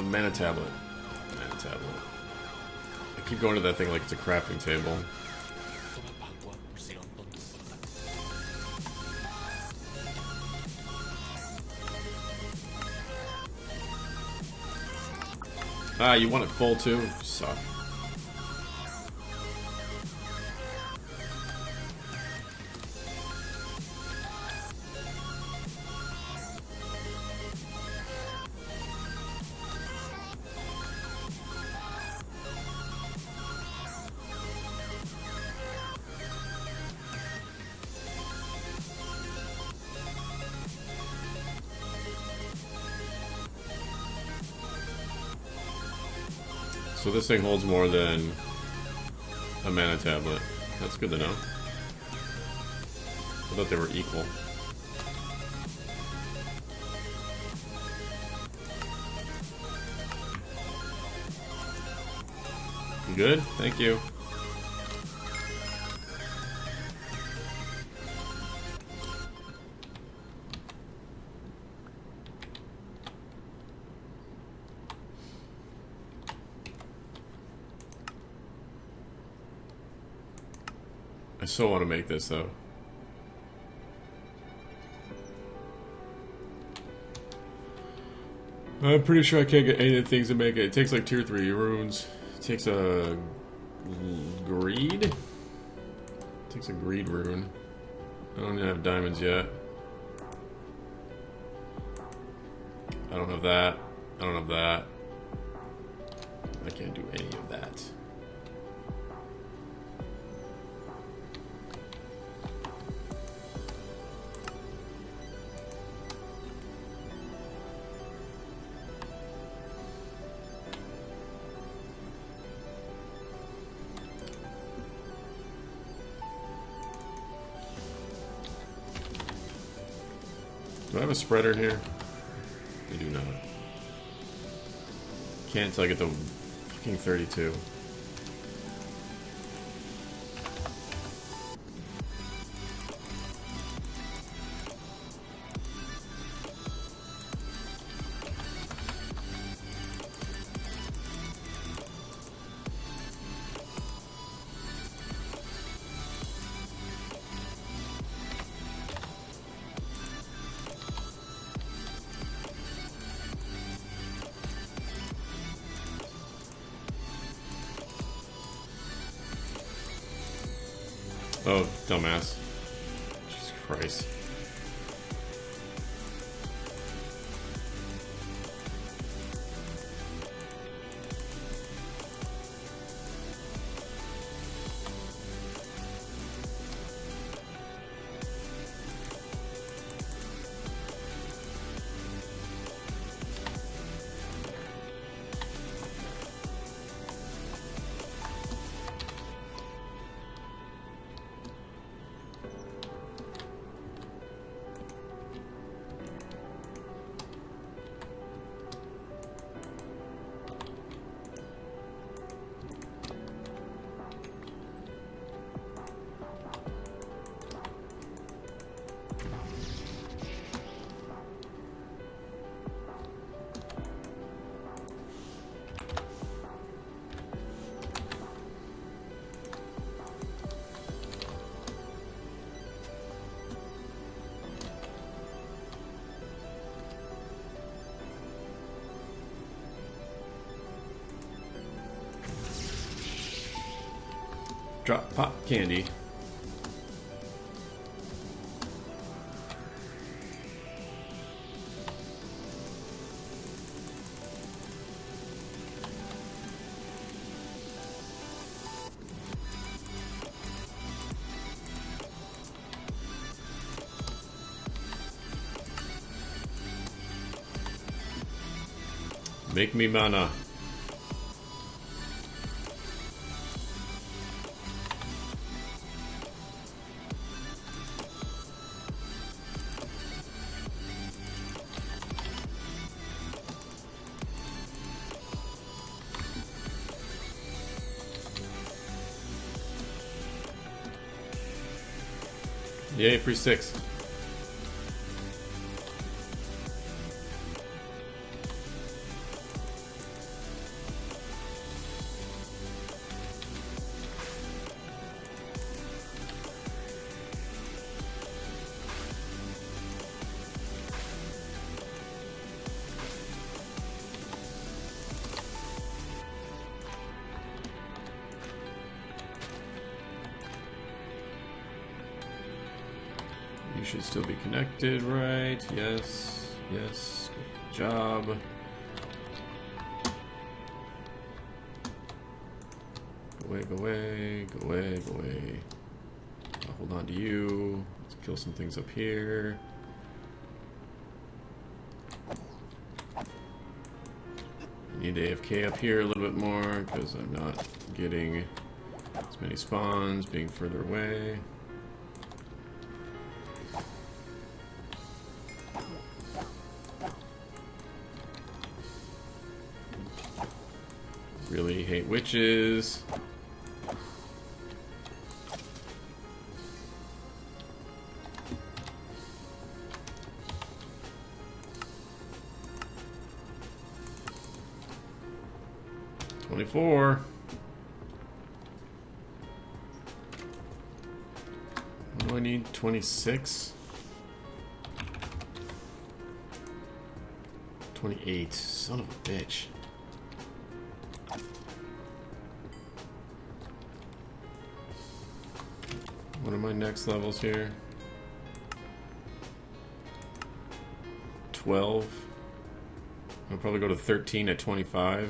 Mana tablet. Mana tablet. I keep going to that thing like it's a crafting table. Ah, you want it full too? Suck. So this thing holds more than a mana tablet. That's good to know. I thought they were equal. You good? Thank you. I so want to make this though. I'm pretty sure I can't get any of the things to make it. It takes like tier 3 runes. It takes a greed? It takes a greed rune. I don't even have diamonds yet. I don't have that. I don't have that. I can't do any of that. Do I have a spreader here? We do not. Can't until I get the fucking 32. Oh, dumbass. Jesus Christ. Drop pop candy. Make me mana. Yay, free 6. You should still be connected, right? Yes. Yes. Good job. Go away, go away, go away, go away. I'll hold on to you. Let's kill some things up here. I need AFK up here a little bit more because I'm not getting as many spawns being further away. Really hate witches. $24. What do I need? 26? 28. Son of a bitch. What are my next levels here? 12. I'll probably go to 13 at 25.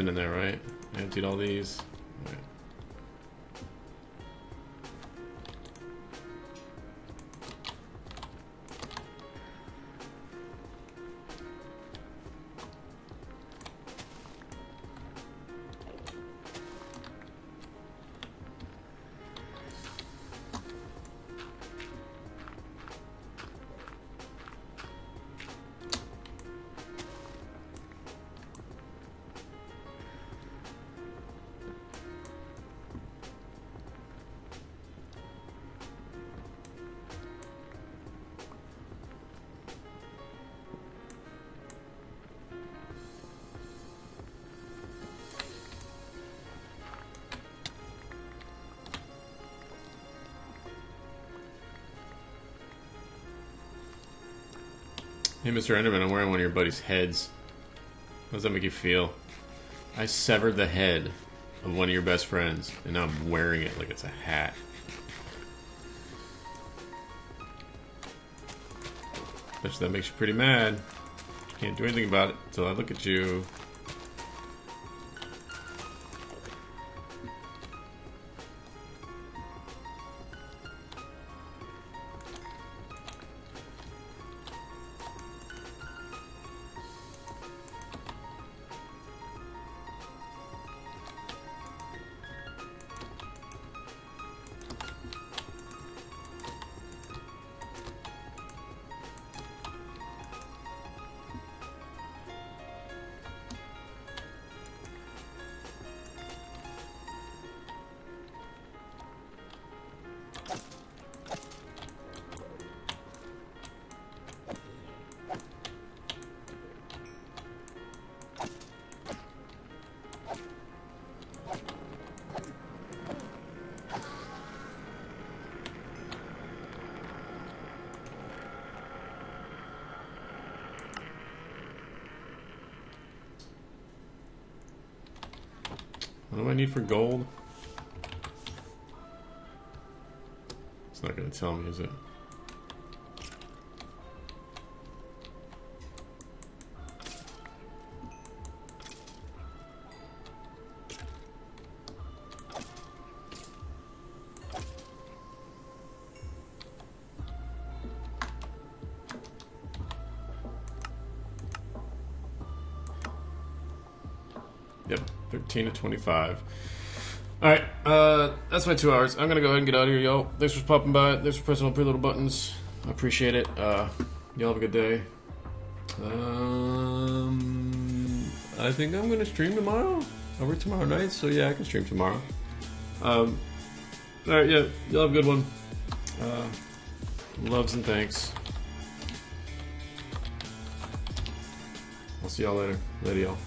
nothing in there, right? I emptied all these. All right. Hey, Mr. Enderman, I'm wearing one of your buddy's heads. How does that make you feel? I severed the head of one of your best friends, and now I'm wearing it like it's a hat. Bet you that makes you pretty mad. Can't do anything about it until I look at you. What do I need for gold? It's not going to tell me, is it? Yep, 13 to 25. Alright, that's my 2 hours. I'm gonna go ahead and get out of here, y'all. Thanks for popping by. Thanks for pressing all the little buttons. I appreciate it. Y'all have a good day. I think I'm gonna stream tomorrow. I work tomorrow night, so yeah, I can stream tomorrow. Alright, yeah, y'all have a good one. Loves and thanks. I'll see y'all later. Later, y'all.